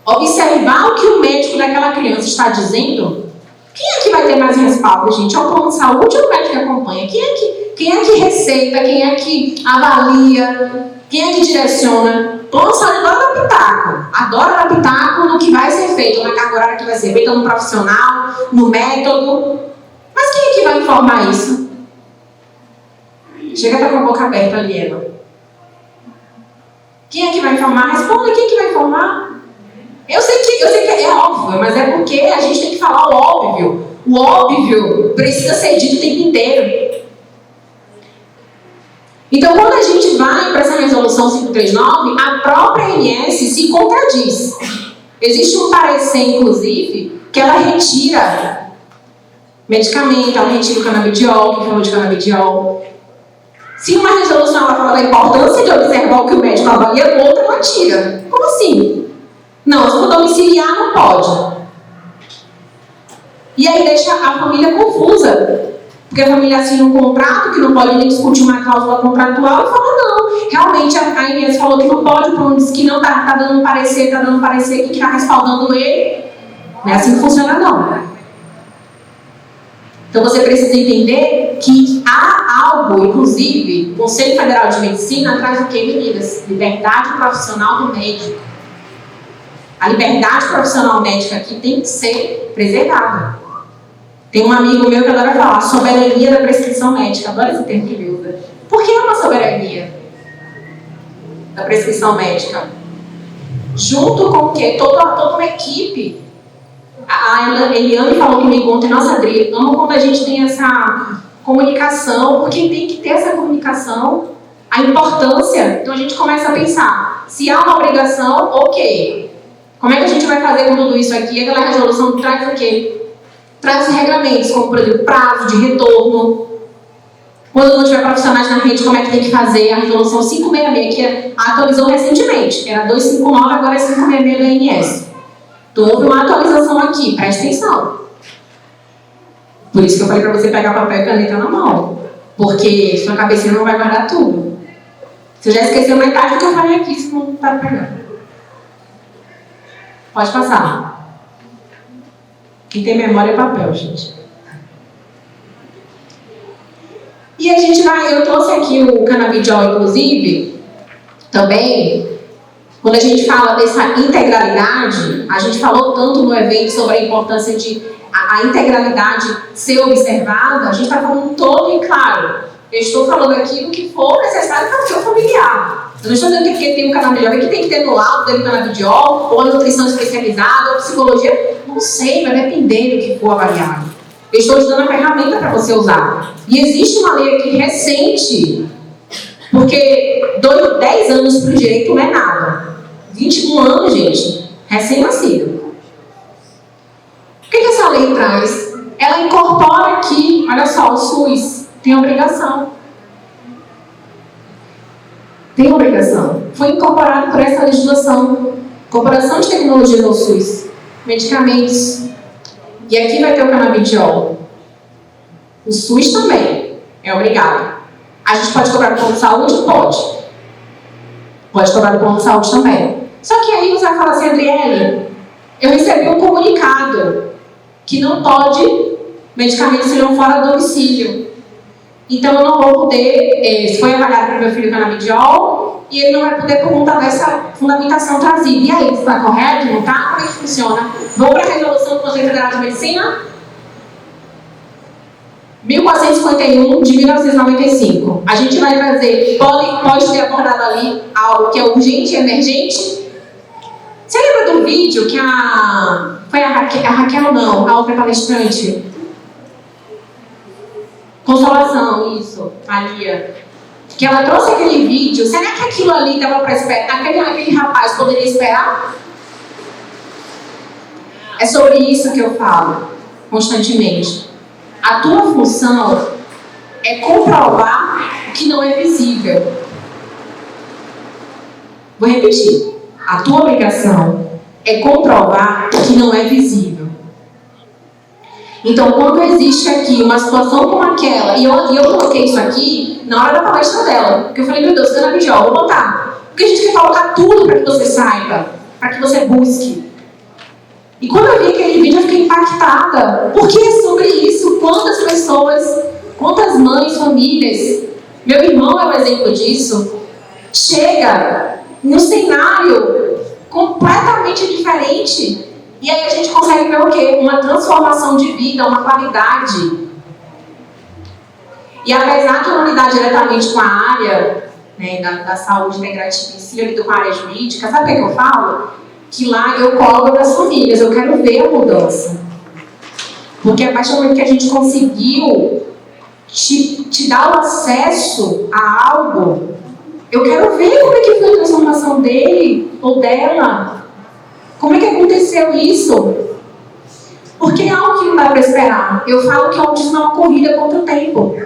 observar o que o médico daquela criança está dizendo, quem é que vai ter mais respaldo, gente? É o plano de saúde ou o médico que acompanha? Quem é que receita? Quem é que avalia? Quem é que direciona? O plano de saúde adora dar pitaco. Adora dar pitaco no que vai ser feito, na carga horária que vai ser feita, no profissional, no método. Mas quem é que vai informar isso? Chega a estar com a boca aberta ali, Eva. Quem é que vai informar? Responda, quem é que vai informar? Eu sei que é óbvio, mas é porque a gente tem que falar o óbvio. O óbvio precisa ser dito o tempo inteiro. Então, quando a gente vai para essa resolução 539, a própria ANS se contradiz. Existe um parecer, inclusive, que ela retira medicamento, ela retira o canabidiol, que falou de canabidiol. Se uma resolução ela fala da importância de observar o que o médico avalia, outra ela tira. Como assim? Não, se for domiciliar, não pode. E aí deixa a família confusa. Porque a família assina um contrato que não pode nem discutir uma cláusula contratual e fala, não, realmente a ANS falou que não pode, o plano disse que não está dando parecer, que está respaldando ele. Não é assim que funciona, não. Então você precisa entender que há algo, inclusive, o Conselho Federal de Medicina traz o que, meninas? Liberdade profissional do médico. A liberdade profissional médica aqui tem que ser preservada. Tem um amigo meu que adora falar soberania da prescrição médica. Adoro esse termo que ele usa. Por que é uma soberania da prescrição médica? Junto com o quê? Toda uma equipe. A Eliane falou comigo ontem, nossa, Adri, amo quando a gente tem essa comunicação, porque tem que ter essa comunicação, a importância. Então a gente começa a pensar, se há uma obrigação, ok. Como é que a gente vai fazer com tudo isso aqui? Aquela resolução traz o quê? Traz regramentos, como por exemplo, prazo de retorno. Quando não tiver profissionais na rede, como é que tem que fazer? A resolução 566, que atualizou recentemente. Era 259, agora é 566 da ANS. Então houve uma atualização aqui, preste atenção. Por isso que eu falei para você pegar papel e caneta na mão. Porque sua cabecinha não vai guardar tudo. Você já esqueceu metade do que eu falei aqui, se não está pegando. Pode passar. Quem tem memória é papel, gente. E a gente vai, eu trouxe aqui o canabidiol, inclusive, também, quando a gente fala dessa integralidade, a gente falou tanto no evento sobre a importância de a integralidade ser observada, a gente está falando todo e claro, eu estou falando aqui do que for necessário para o seu familiar. Eu não estou dizendo que tem um canabidiol, que tem que ter no laudo dele canabidiol, ou a nutrição especializada, ou psicologia, não sei, vai depender do que for avaliado. Eu estou te dando a ferramenta para você usar. E existe uma lei aqui recente, porque 10 anos para o direito não é nada. 21 anos, gente, recém-nascido. O que essa lei traz? Ela incorpora aqui, olha só, o SUS tem obrigação. Tem obrigação. Foi incorporado por essa legislação. Incorporação de tecnologias ao SUS. Medicamentos. E aqui vai ter o canabidiol. O SUS também é obrigado. A gente pode cobrar do plano de saúde? Pode. Pode cobrar do plano de saúde também. Só que aí você vai falar assim, Adriele, eu recebi um comunicado que não pode medicamentos seriam fora do domicílio. Então eu não vou poder, foi avaliado para o meu filho canabidiol e ele não vai poder por conta dessa fundamentação trazida. E aí, está correto? Não está? Como é que funciona? Vamos para a resolução do Conselho Federal de Medicina? 1451 de 1995. A gente vai trazer, pode ter abordado ali algo que é urgente e emergente. Você lembra do vídeo que foi a Raquel não, a outra palestrante? Consolação, isso, a Lia. Que ela trouxe aquele vídeo. Será que aquilo ali dava para esperar? Aquele rapaz poderia esperar? É sobre isso que eu falo constantemente. A tua função é comprovar o que não é visível. Vou repetir. A tua obrigação é comprovar o que não é visível. Então, quando existe aqui uma situação como aquela, e eu coloquei isso aqui na hora da palestra dela, porque eu falei, meu Deus, canabidiol, vou botar. Porque a gente quer colocar tudo para que você saiba, para que você busque. E quando eu vi aquele vídeo, eu fiquei impactada. Porque é sobre isso. Quantas pessoas, quantas mães, famílias, meu irmão é um exemplo disso, chega num cenário completamente diferente. E aí a gente consegue ver o quê? Uma transformação de vida, uma qualidade. E apesar de eu não lidar diretamente com a área, né, da saúde integrativa em si, eu lido com a área jurídica, sabe o que eu falo? Que lá eu cobro das famílias, eu quero ver a mudança. Porque a partir do momento que a gente conseguiu te dar o acesso a algo, eu quero ver como é que foi a transformação dele ou dela. Como é que aconteceu isso? Porque é algo que não dá para esperar. Eu falo que o autismo é uma corrida contra o tempo.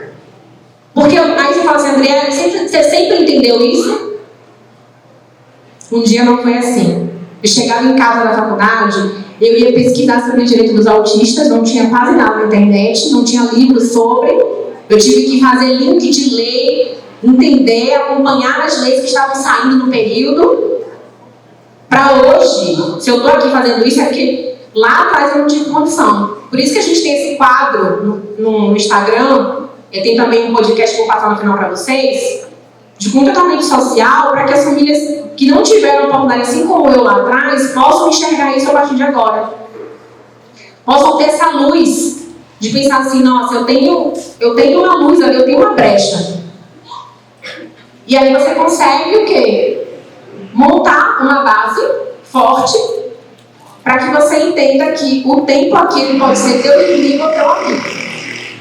Porque aí você fala assim, André, você sempre entendeu isso? Um dia não foi assim. Eu chegava em casa na faculdade, eu ia pesquisar sobre o direito dos autistas, não tinha quase nada na internet, não tinha livros sobre. Eu tive que fazer link de lei, entender, acompanhar as leis que estavam saindo no período. Para hoje, se eu estou aqui fazendo isso, é porque lá atrás eu não tive condição. Por isso que a gente tem esse quadro no Instagram, e tem também um podcast que eu vou passar no final para vocês, de comportamento social, para que as famílias que não tiveram oportunidade, assim como eu lá atrás, possam enxergar isso a partir de agora. Possam ter essa luz de pensar assim, nossa, eu tenho uma luz ali, eu tenho uma brecha. E aí você consegue o quê? Montar uma base forte para que você entenda que o tempo aqui ele pode ser teu inimigo ou teu amigo.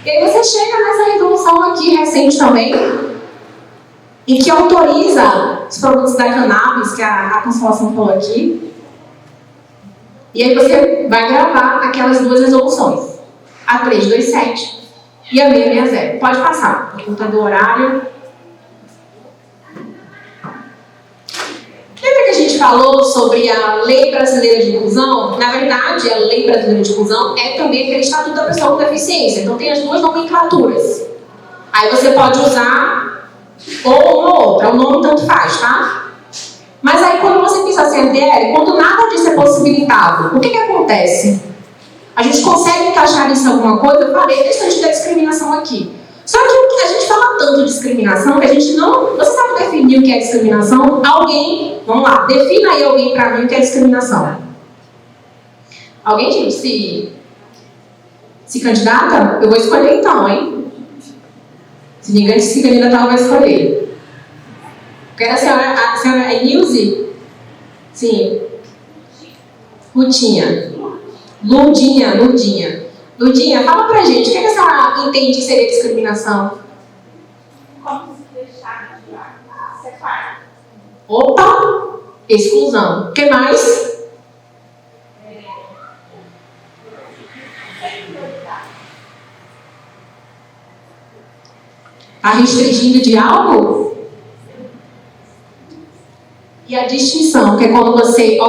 E aí você chega nessa resolução aqui recente também, em que autoriza os produtos da cannabis, que a Consolação falou aqui. E aí você vai gravar aquelas duas resoluções, a 327 e a 660. Pode passar, por conta do horário. Lembra que a gente falou sobre a Lei Brasileira de Inclusão? Na verdade, a Lei Brasileira de Inclusão é também aquele Estatuto da Pessoa com Deficiência. Então tem as duas nomenclaturas. Aí você pode usar ou uma ou outra, o nome tanto faz, tá? Mas aí quando você pensa assim, André, quando nada disso é possibilitado, o que acontece? A gente consegue encaixar isso em alguma coisa? Eu falei bastante da discriminação aqui. Só que a gente fala tanto de discriminação que a gente não... Você sabe definir o que é discriminação? Alguém, vamos lá, defina aí alguém pra mim o que é discriminação. Alguém, gente, se candidata? Eu vou escolher então, hein? Se ninguém se candidatar, eu vou escolher. Quero a senhora é Nilce? Sim. Ludinha. Ludinha, fala pra gente, o que a senhora entende que seria discriminação? Como se deixar de separar. Opa! Exclusão. O que mais? Tá restringindo de algo? E a distinção, que é quando você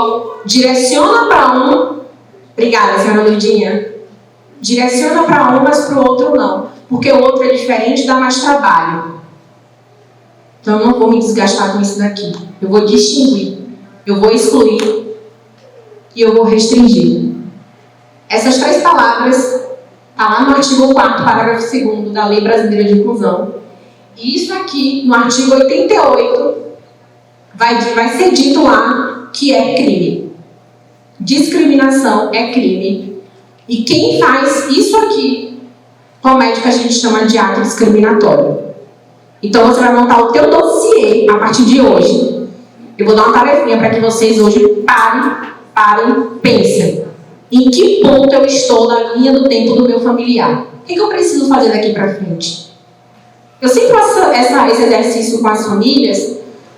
direciona para um... Obrigada, senhora Ludinha. Direciona para um, mas para o outro não. Porque o outro é diferente, dá mais trabalho. Então eu não vou me desgastar com isso daqui. Eu vou distinguir. Eu vou excluir. E eu vou restringir. Essas três palavras estão lá no artigo 4º, parágrafo 2º da Lei Brasileira de Inclusão. E isso aqui, no artigo 88, vai ser dito lá que é crime. Discriminação é crime. E quem faz isso aqui, comete o que a gente chama de ato discriminatório. Então você vai montar o teu dossiê a partir de hoje. Eu vou dar uma tarefinha para que vocês hoje parem, pensem. Em que ponto eu estou na linha do tempo do meu familiar? O que eu preciso fazer daqui para frente? Eu sempre faço esse exercício com as famílias,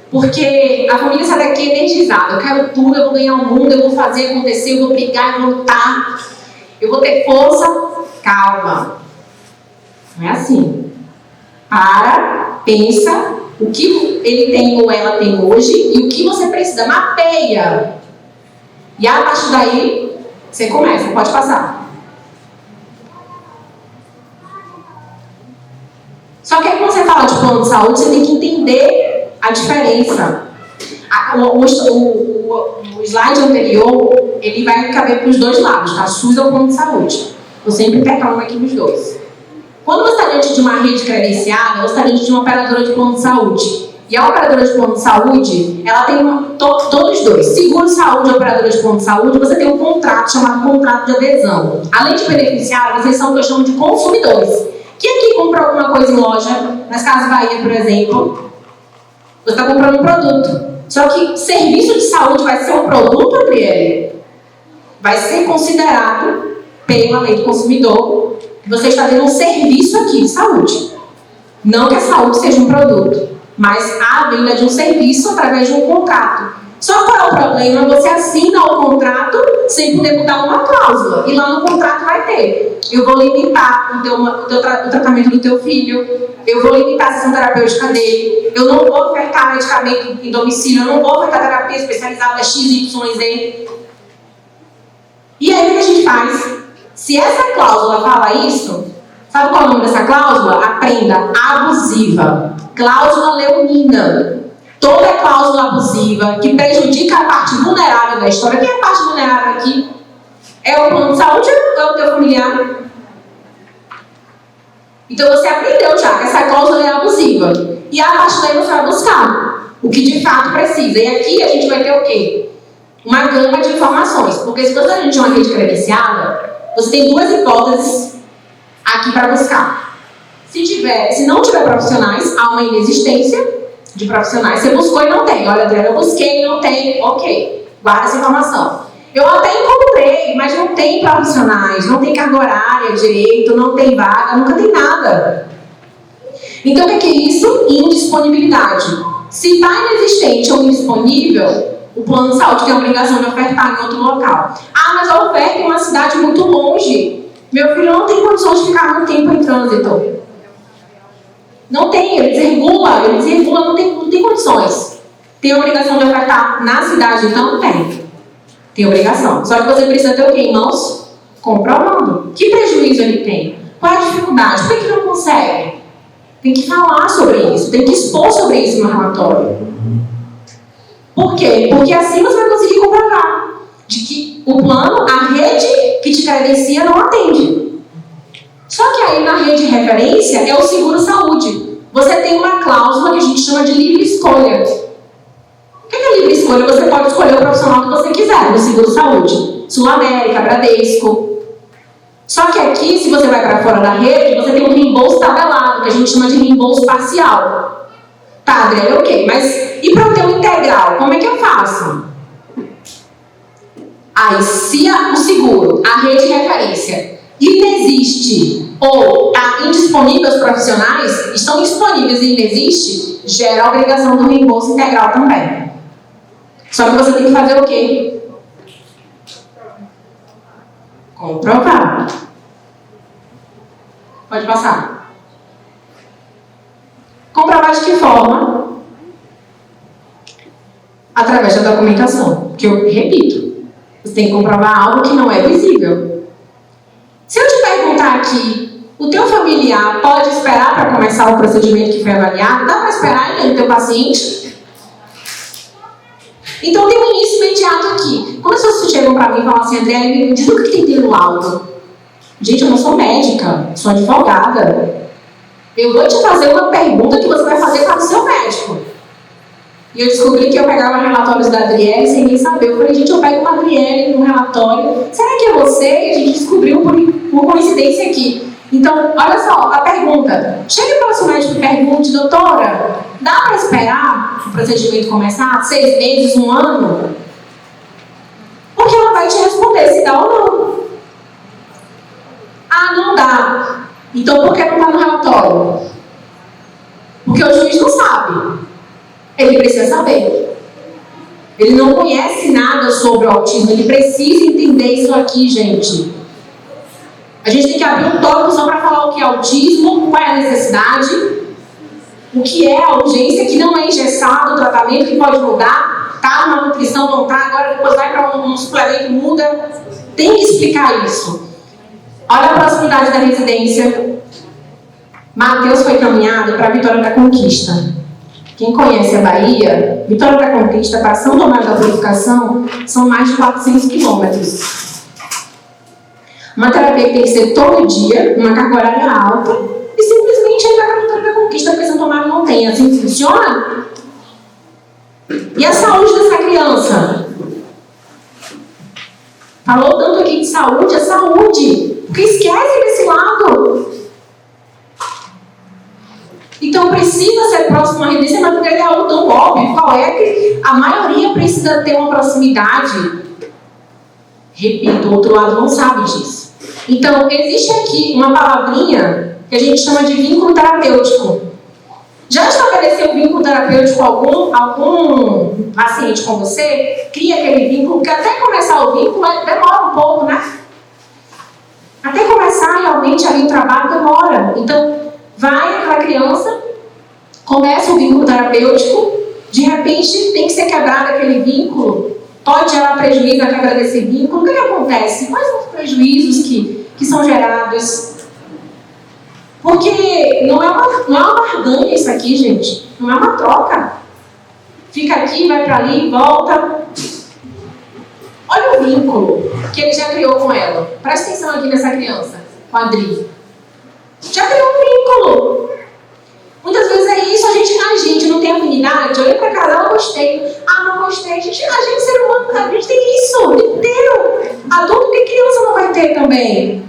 porque a família sai daqui energizada. Eu quero tudo, eu vou ganhar o mundo, eu vou fazer acontecer, eu vou brigar, eu vou lutar, eu vou ter força. Calma. Não é assim. Para, pensa o que ele tem ou ela tem hoje e o que você precisa. Mapeia. E a partir daí, você começa. Pode passar. Só que aí quando você fala de plano de saúde, você tem que entender a diferença. O slide anterior, ele vai caber para os dois lados, tá? SUS ou plano de saúde. Eu sempre intercalo aqui nos dois. Quando você está diante de uma rede credenciada, você está diante de uma operadora de plano de saúde. E a operadora de plano de saúde, ela tem todos dois. Seguro de saúde e operadora de plano de saúde, você tem um contrato chamado contrato de adesão. Além de beneficiários, vocês são o que eu chamo de consumidores. Quem aqui compra alguma coisa em loja, nas Casas Bahia, por exemplo? Você está comprando um produto. Só que serviço de saúde vai ser um produto, Adriele? Vai ser considerado, pela lei do consumidor, que você está tendo um serviço aqui de saúde. Não que a saúde seja um produto, mas a venda de um serviço através de um contrato. Só qual é o problema? Você assina o contrato sem poder mudar uma cláusula. E lá no contrato vai ter: eu vou limitar o tratamento do teu filho, eu vou limitar a sessão terapêutica dele, eu não vou ofertar medicamento em domicílio, eu não vou ofertar terapia especializada XYZ. E aí o que a gente faz? Se essa cláusula fala isso, sabe qual é o nome dessa cláusula? Aprenda: abusiva. Cláusula leonina. Toda cláusula abusiva que prejudica a parte vulnerável da história. Quem é a parte vulnerável aqui? É o plano de saúde ou é o teu familiar? Então você aprendeu já que essa cláusula é abusiva. E a partir daí você vai buscar o que de fato precisa. E aqui a gente vai ter o quê? Uma gama de informações. Porque se você a gente tem uma rede credenciada, você tem duas hipóteses aqui para buscar. Se não tiver profissionais, há uma inexistência de profissionais. Você buscou e não tem. Olha, Adriana, eu busquei e não tem. Ok, guarda essa informação. Eu até encontrei, mas não tem profissionais, não tem carga horária direito, não tem vaga, nunca tem nada. Então, o que é isso? Indisponibilidade. Se está inexistente ou indisponível, o plano de saúde tem a obrigação de ofertar em outro local. Ah, mas a oferta em uma cidade muito longe. Meu filho não tem condições de ficar muito tempo em trânsito. Não tem, ele desregula, não tem condições. Tem a obrigação de ofertar na cidade, então tem. Tem obrigação. Só que você precisa ter o quê em mãos? Comprovando. Que prejuízo ele tem? Qual é a dificuldade? Por que não consegue? Tem que falar sobre isso, tem que expor sobre isso no relatório. Por quê? Porque assim você vai conseguir comprovar de que o plano, a rede que te credencia não atende. Só que aí na rede de referência é o seguro-saúde. Você tem uma cláusula que a gente chama de livre escolha. O que é livre escolha? Você pode escolher o profissional que você quiser no seguro-saúde. Sul América, Bradesco. Só que aqui, se você vai para fora da rede, você tem um reembolso tabelado, que a gente chama de reembolso parcial. Tá, Adriana, ok. Mas e para eu ter um integral? Como é que eu faço? Aí, se o seguro, a rede de referência, inexiste ou está indisponível os profissionais, estão disponíveis e inexiste, gera a obrigação do reembolso integral também. Só que você tem que fazer o quê? Comprovar. Pode passar. Comprovar de que forma? Através da documentação. Que eu repito, você tem que comprovar algo que não é visível. Se eu te perguntar aqui, o teu familiar pode esperar para começar o procedimento que foi avaliado? Dá para esperar ainda no teu paciente? Então tem um início imediato aqui. Quando as pessoas chegam para mim e falam assim: André, me diz o que tem no laudo. Gente, eu não sou médica, sou advogada. Eu vou te fazer uma pergunta que você vai fazer para o seu médico. E eu descobri que eu pegava relatórios da Adriele sem nem saber. Eu falei: gente, eu pego uma Adriele no relatório. Será que é você? E a gente descobriu por coincidência aqui. Então, olha só, a pergunta. Chega para o seu médico e pergunte: doutora, dá para esperar o procedimento começar 6 meses, 1 ano? Porque ela vai te responder se dá ou não. Ah, não dá. Então, por que não está no relatório? Porque o juiz não sabe. Ele precisa saber. Ele não conhece nada sobre o autismo. Ele precisa entender isso aqui, gente. A gente tem que abrir um tópico só para falar o que é autismo, qual é a necessidade, o que é a urgência, que não é engessado o tratamento, que pode mudar. Tá numa nutrição, não tá, agora depois vai para um suplemento, muda. Tem que explicar isso. Olha a proximidade da residência. Mateus foi caminhado para a Vitória da Conquista. Quem conhece a Bahia, Vitória da Conquista para São Tomás da Purificação são mais de 400 quilômetros. Uma terapia que tem que ser todo dia, uma carga horária alta, e simplesmente ele vai para a Vitória da Conquista porque São Tomás não tem. Assim funciona? E a saúde dessa criança? Falou tanto aqui de saúde, é saúde. Porque esquece desse lado. Então precisa ser próximo à residência, mas porque é algo tão óbvio. Qual é que a maioria precisa ter uma proximidade? Repito, o outro lado não sabe disso. Então, existe aqui uma palavrinha que a gente chama de vínculo terapêutico. Já estabeleceu vínculo terapêutico com algum paciente com você? Cria aquele vínculo, porque até começar o vínculo demora um pouco, né? Até começar realmente ali o trabalho demora. Então, vai aquela criança, começa o vínculo terapêutico, de repente tem que ser quebrado aquele vínculo, pode gerar prejuízo na quebra desse vínculo. O que acontece? Quais são os prejuízos que são gerados? Porque não é uma barganha isso aqui, gente. Não é uma troca. Fica aqui, vai para ali, volta. Olha o vínculo que ele já criou com ela. Presta atenção aqui nessa criança, com a Adri. Já criou um vínculo. Muitas vezes é isso, a gente não tem afinidade. Olha pra casa, eu gostei. Ah, não gostei. A gente ser humano, a gente tem isso inteiro. Adulto que criança não vai ter também.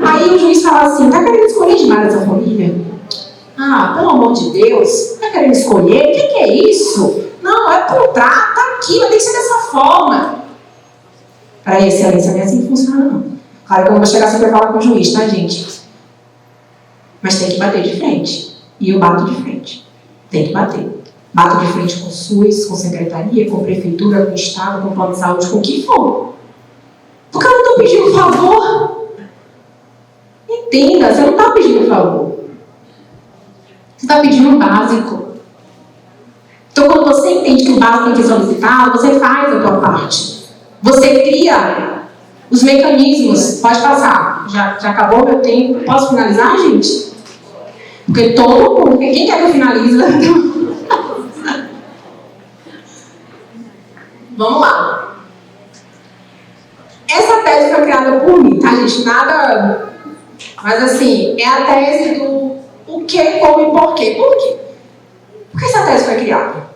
Aí o juiz fala assim, tá querendo escolher demais essa família? Ah, pelo amor de Deus, tá querendo escolher? O que é isso? Não, é contrato, tá aqui, mas tem que ser dessa forma. Para excelência, não é assim que funciona, não. Claro que eu não vou chegar sempre a falar com o juiz, tá, gente? Mas tem que bater de frente. E eu bato de frente. Tem que bater. Bato de frente com o SUS, com secretaria, com prefeitura, com o Estado, com o plano de saúde, com o que for. Porque eu não estou pedindo favor. Entenda, você não está pedindo favor. Você está pedindo o básico. Então, quando você entende que o básico tem que ser solicitado, você faz a sua parte. Você cria os mecanismos. Pode passar. Já acabou meu tempo. Posso finalizar, gente? Porque todo mundo... Quem quer que eu finalize? Vamos lá. Essa tese foi criada por mim, tá, gente? Nada... Mas, assim, é a tese do o que, como e porquê. Por quê? Por que essa tese foi criada?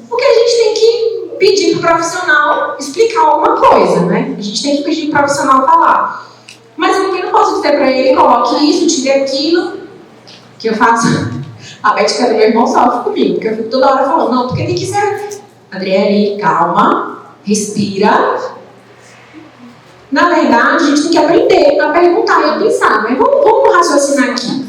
Porque a gente tem que pedir para o profissional explicar alguma coisa, né? A gente tem que pedir para o profissional falar. Mas eu não posso dizer para ele, coloque isso, tire aquilo, que eu faço. A Beth, que é do meu irmão, sofre comigo, porque eu fico toda hora falando, não, porque tem que ser... Adriele, calma, respira. Na verdade, a gente tem que aprender a perguntar e a pensar, mas vamos raciocinar aqui.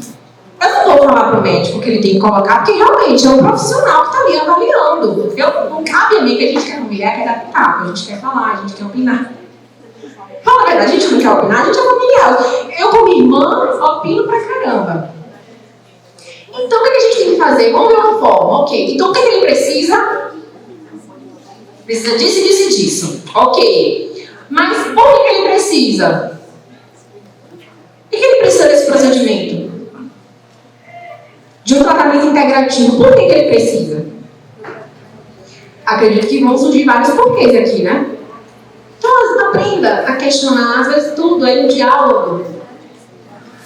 Eu não vou falar para o médico que ele tem que colocar, porque realmente é um profissional que está ali avaliando. Não cabe a mim que a gente quer mulher, quer dar pitaco, a gente quer falar, a gente quer opinar. Fala a verdade, a gente não quer opinar, a gente é familiar. Eu, como irmã, opino pra caramba. Então, o que a gente tem que fazer? Vamos ver uma forma, ok. Então, o que ele precisa? Precisa disso, disso. Ok. Mas por que ele precisa? Por que ele precisa desse procedimento? De um tratamento integrativo. Por que ele precisa? Acredito que vão surgir vários porquês aqui, né? Então, aprenda a questionar. Às vezes tudo é um diálogo.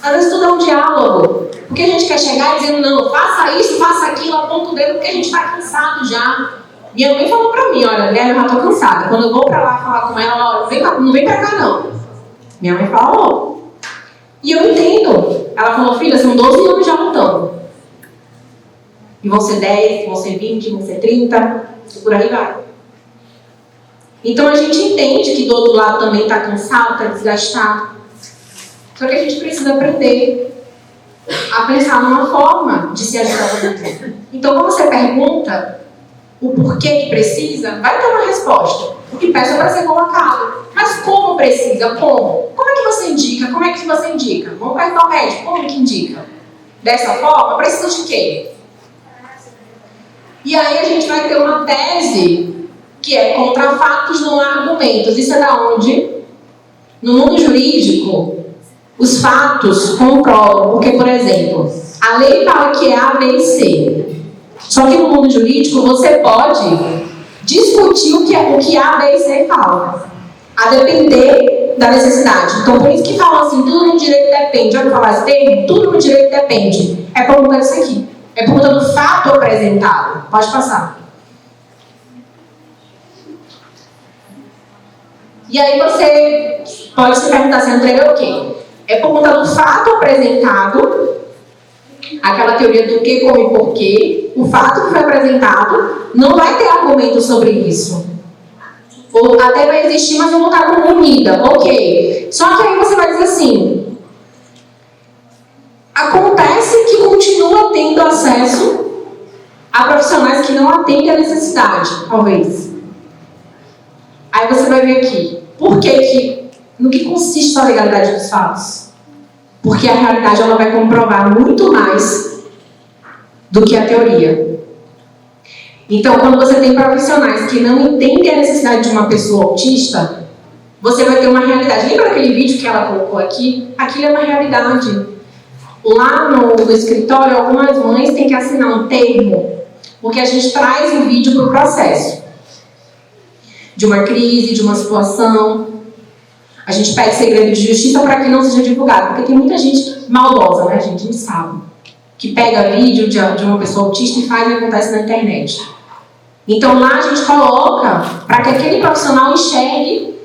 Às vezes tudo é um diálogo. Porque a gente quer chegar dizendo, não, faça isso, faça aquilo, aponta o dedo, porque a gente está cansado já. Minha mãe falou pra mim, olha, Adriele, eu já tô cansada. Quando eu vou pra lá falar com ela, olha, não vem pra cá não. Minha mãe falou. E eu entendo. Ela falou, filha, são 12 anos já lutando. E vão ser 10, vão ser 20, vão ser 30, e por aí vai. Então a gente entende que do outro lado também está cansado, está desgastado. Só que a gente precisa aprender a pensar numa forma de se ajudar o outro. Então quando você pergunta o porquê que precisa, vai ter uma resposta. O que peça para ser colocado. Mas como precisa? Como? Como é que você indica? Como é que você indica? Vamos perguntar ao médico, como que indica? Dessa forma, precisa de quê? E aí a gente vai ter uma tese que é contra fatos não há argumentos. Isso é da onde? No mundo jurídico, os fatos comprovam. Porque, por exemplo, a lei fala que é A, B e C. Só que no mundo jurídico você pode discutir o que A, B e C falam, a depender da necessidade. Então, por isso que falam assim, tudo no direito depende. Já ouviu falar esse termo? Tudo no direito depende. É por conta disso aqui. É por conta do fato apresentado. Pode passar. E aí você pode se perguntar se André é o quê? É por conta do fato apresentado, aquela teoria do que, como e porquê, o fato que foi apresentado, não vai ter argumento sobre isso. Ou até vai existir, mas não vou estar como unida. Ok. Só que aí você vai dizer assim, Acontece que continua tendo acesso a profissionais que não atendem a necessidade, talvez. Aí você vai ver aqui, no que consiste a legalidade dos fatos? Porque a realidade ela vai comprovar muito mais do que a teoria. Então, quando você tem profissionais que não entendem a necessidade de uma pessoa autista, você vai ter uma realidade. Lembra aquele vídeo que ela colocou aqui? Aquilo é uma realidade. Lá no escritório, algumas mães têm que assinar um termo, porque a gente traz o vídeo para o processo. De uma crise, de uma situação. A gente pede segredo de justiça para que não seja divulgado, porque tem muita gente maldosa, né, gente? A gente sabe. Que pega vídeo de uma pessoa autista e faz o que acontece na internet. Então lá a gente coloca para que aquele profissional enxergue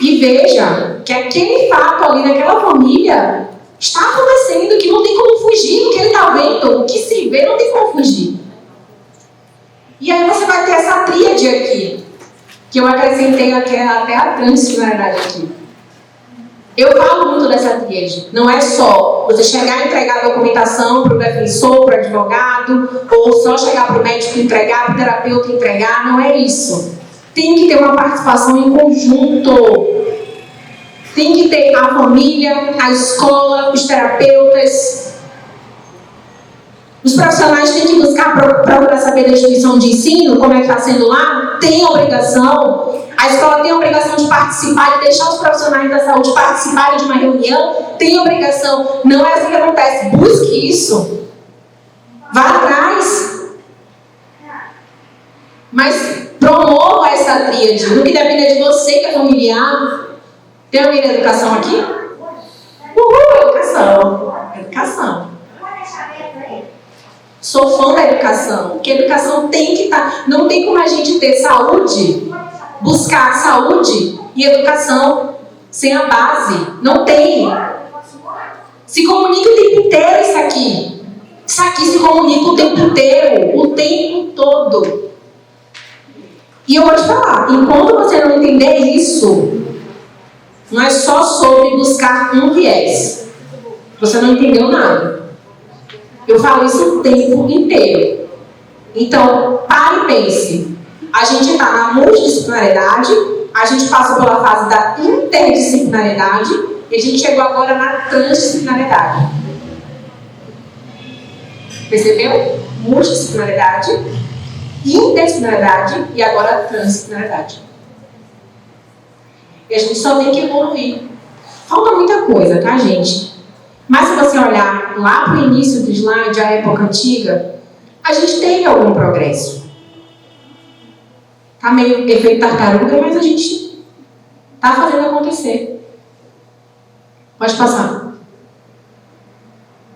e veja que aquele fato ali naquela família está acontecendo, que não tem como fugir do que ele está vendo, o que se vê não tem como fugir. E aí você vai ter essa tríade aqui, que eu acrescentei até a transdisciplinaridade aqui. Eu falo muito dessa tríade. Não é só você chegar e entregar a documentação para o defensor, para o advogado, ou só chegar para o médico e entregar, para o terapeuta entregar. Não é isso. Tem que ter uma participação em conjunto. Tem que ter a família, a escola, os terapeutas. Os profissionais têm que procurar saber da instituição de ensino, como é que está sendo lá. Tem obrigação. A escola tem a obrigação de participar, de deixar os profissionais da saúde participarem de uma reunião. Tem obrigação. Não é assim que acontece. Busque isso. Vá atrás. Mas promova essa tríade. No que depender de você, que é familiar. Tem alguém da educação aqui? Uhul, educação. Educação. Sou fã da educação. Porque a educação tem que estar... Não tem como a gente ter saúde... Buscar saúde e educação sem a base. Não tem. Se comunica o tempo inteiro isso aqui. Isso aqui se comunica o tempo inteiro. O tempo todo. E eu vou te falar. Enquanto você não entender isso, não é só sobre buscar um viés. Você não entendeu nada. Eu falo isso o tempo inteiro. Então, pare e pense. A gente está na multidisciplinaridade, a gente passou pela fase da interdisciplinaridade e a gente chegou agora na transdisciplinaridade. Percebeu? Multidisciplinaridade, interdisciplinaridade e agora transdisciplinaridade. E a gente só tem que evoluir. Falta muita coisa, tá, gente? Mas se você olhar lá para o início do slide, a época antiga, a gente teve algum progresso. Tá meio efeito tartaruga, mas a gente tá fazendo acontecer. Pode passar.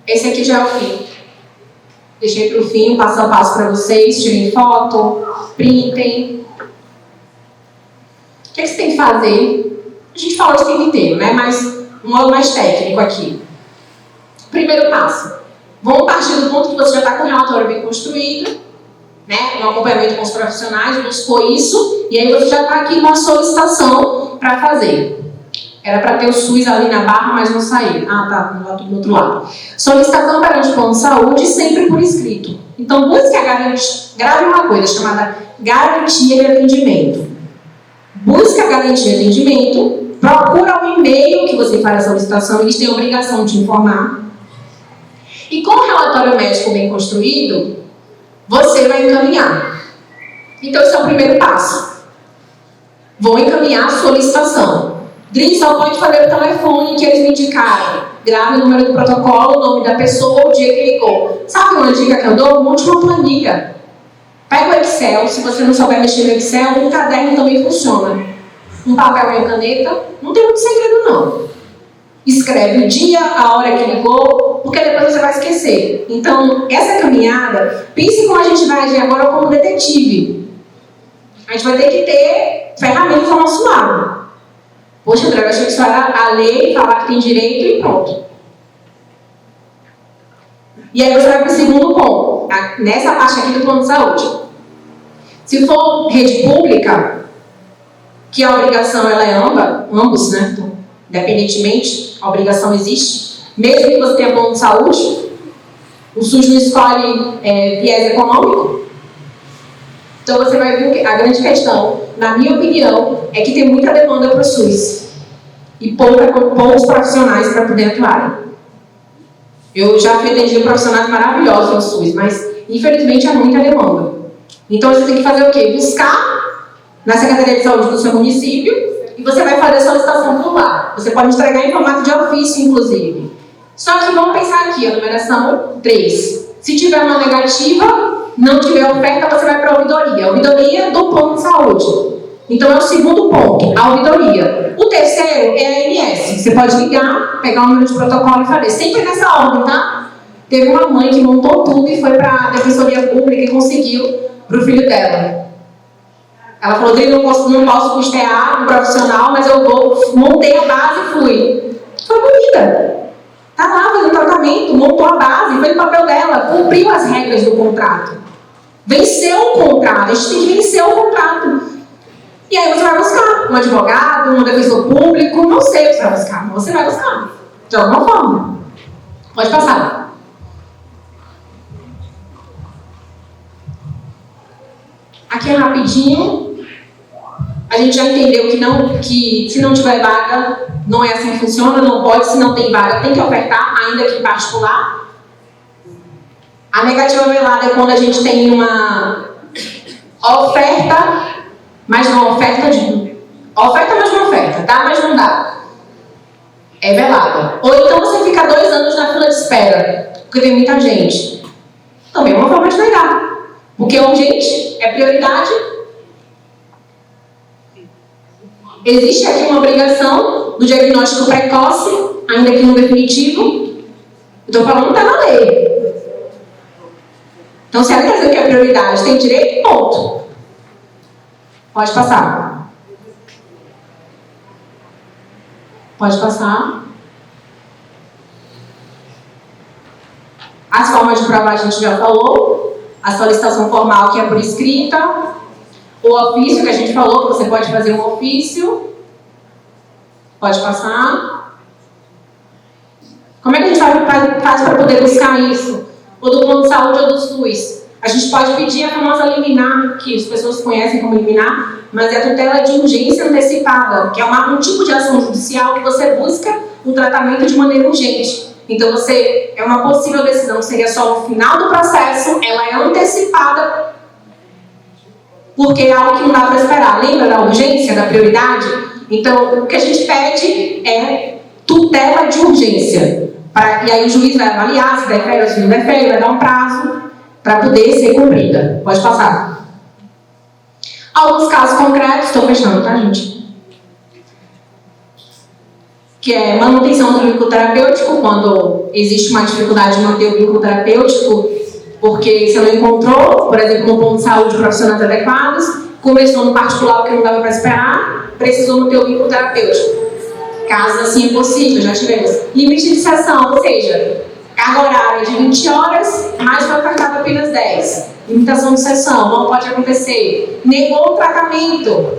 Esse aqui já é o fim. Deixei para o fim, um passo a passo para vocês. Tirem foto, printem. O que você tem que fazer? A gente falou isso o tempo inteiro, né? Mas um modo mais técnico aqui. Primeiro passo. Vamos partir do ponto que você já está com o relatório bem construído. Né, um acompanhamento com os profissionais, buscou isso, e aí você já está aqui com a solicitação para fazer. Era para ter o SUS ali na barra, mas não saiu. Ah, tá, do outro lado. Solicitação perante o plano de saúde, sempre por escrito. Então, busque a garantia, grave uma coisa chamada garantia de atendimento. Busque a garantia de atendimento, procura o e-mail que você faz a solicitação, eles têm a obrigação de informar. E com o relatório médico bem construído, você vai encaminhar. Então, esse é o primeiro passo. Vou encaminhar a solicitação. Dri, só pode fazer o telefone que eles me indicaram. Grave o número do protocolo, o nome da pessoa, o dia que ligou. Sabe uma dica que eu dou? Monte uma planilha. Pega o Excel, se você não souber mexer no Excel, um caderno também funciona. Um papel e uma caneta, não tem muito segredo não. Escreve o dia, a hora que ligou, porque depois você vai esquecer. Então, essa caminhada, pense como a gente vai agir agora como detetive. A gente vai ter que ter ferramentas ao nosso lado. Poxa, André, eu achei que isso era a lei, falar que tem direito e pronto. E aí você vai para o segundo ponto, nessa parte aqui do plano de saúde. Se for rede pública, que a obrigação ela é ambos, né? Então, independentemente, a obrigação existe. Mesmo que você tenha plano de saúde, o SUS não escolhe viés econômico. Então você vai ver que a grande questão, na minha opinião, é que tem muita demanda para o SUS e poucos profissionais para poder atuar. Eu já atendi profissionais maravilhosos no SUS, mas infelizmente há muita demanda. Então você tem que fazer o quê? Buscar na Secretaria de Saúde do seu município e você vai fazer a solicitação por lá. Você pode entregar em formato de ofício, inclusive. Só que vamos pensar aqui, a numeração 3. Se tiver uma negativa, não tiver oferta, você vai para a ouvidoria. A ouvidoria do plano de saúde. Então é o segundo ponto, a ouvidoria. O terceiro é a ANS. Você pode ligar, pegar o número de protocolo e fazer. Sempre nessa ordem, tá? Teve uma mãe que montou tudo e foi para a Defensoria Pública e conseguiu para o filho dela. Ela falou, não posso custear um profissional, mas eu montei a base e fui. Foi bonita. Está lá fazendo tratamento, montou a base, fez o papel dela, cumpriu as regras do contrato. Venceu o contrato, a gente tem que vencer o contrato. E aí você vai buscar um advogado, um defensor público, não sei o que você vai buscar, mas você vai buscar, de alguma forma. Pode passar. Aqui é rapidinho. A gente já entendeu que se não tiver vaga, não é assim que funciona, não pode, se não tem vaga, tem que ofertar, ainda que em particular. A negativa velada é quando a gente tem uma oferta, mas não oferta de... Oferta, mas não oferta, dá, mas não dá. É velada. Ou então você fica 2 anos na fila de espera, porque tem muita gente. Também é uma forma de negar. Porque urgente é prioridade. Existe aqui uma obrigação do diagnóstico precoce, ainda que no definitivo. Estou falando da lei. Então, se ela quer dizer que é prioridade, tem direito, ponto. Pode passar. Pode passar. As formas de provar a gente já falou. A solicitação formal, que é por escrita. O ofício, que a gente falou, que você pode fazer um ofício. Pode passar. Como é que a gente faz para poder buscar isso? Ou do plano de saúde ou do SUS? A gente pode pedir a famosa liminar, que as pessoas conhecem como liminar, mas é a tutela de urgência antecipada, que é um tipo de ação judicial que você busca o tratamento de maneira urgente. Então, é uma possível decisão, seria só no final do processo, ela é antecipada, porque é algo que não dá para esperar. Lembra da urgência, da prioridade? Então, o que a gente pede é tutela de urgência. E aí o juiz vai avaliar se defere ou se não defere, vai dar um prazo para poder ser cumprida. Pode passar. Alguns casos concretos, estou fechando, tá, gente? Que é manutenção do vínculo terapêutico, quando existe uma dificuldade de manter o vínculo terapêutico, porque você não encontrou, por exemplo, no plano de saúde profissionais adequados, começou no particular porque não dava para esperar, precisou manter o vínculo terapêutico. Casos assim é possível, já tivemos. Limite de sessão, ou seja, carga horária de 20 horas, mas foi ofertado apenas 10. Limitação de sessão, não pode acontecer. Negou o tratamento.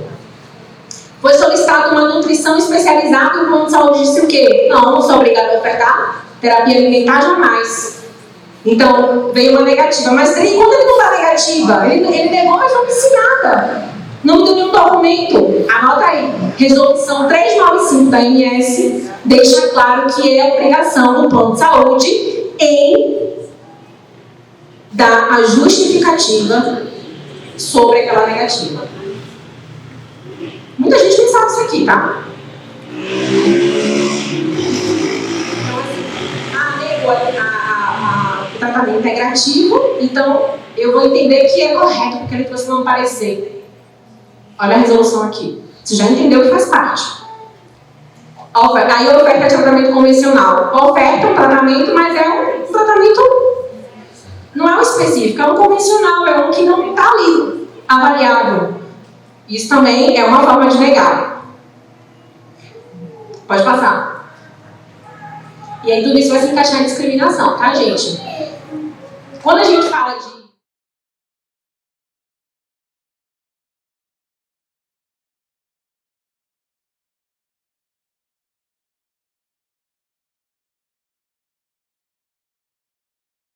Foi solicitado uma nutrição especializada e o plano de saúde disse o quê? Não sou obrigada a ofertar terapia alimentar jamais. Então, veio uma negativa. Mas quando ele não dá negativa, ele negou, mas não disse nada. Não deu nenhum documento. Anota aí. Resolução 395 da ANS deixa claro que é obrigação do plano de saúde em dar a justificativa sobre aquela negativa. Muita gente não sabe isso aqui, tá? O tratamento é grativo, então eu vou entender que é correto, porque ele trouxe não parecer. Olha a resolução aqui. Você já entendeu que faz parte. Aí a oferta é tratamento convencional. A oferta é um tratamento, mas é um tratamento, não é um específico, é um convencional, é um que não está ali, avaliado. Isso também é uma forma de negar. Pode passar. E aí tudo isso vai se encaixar em discriminação, tá, gente? Quando a gente fala de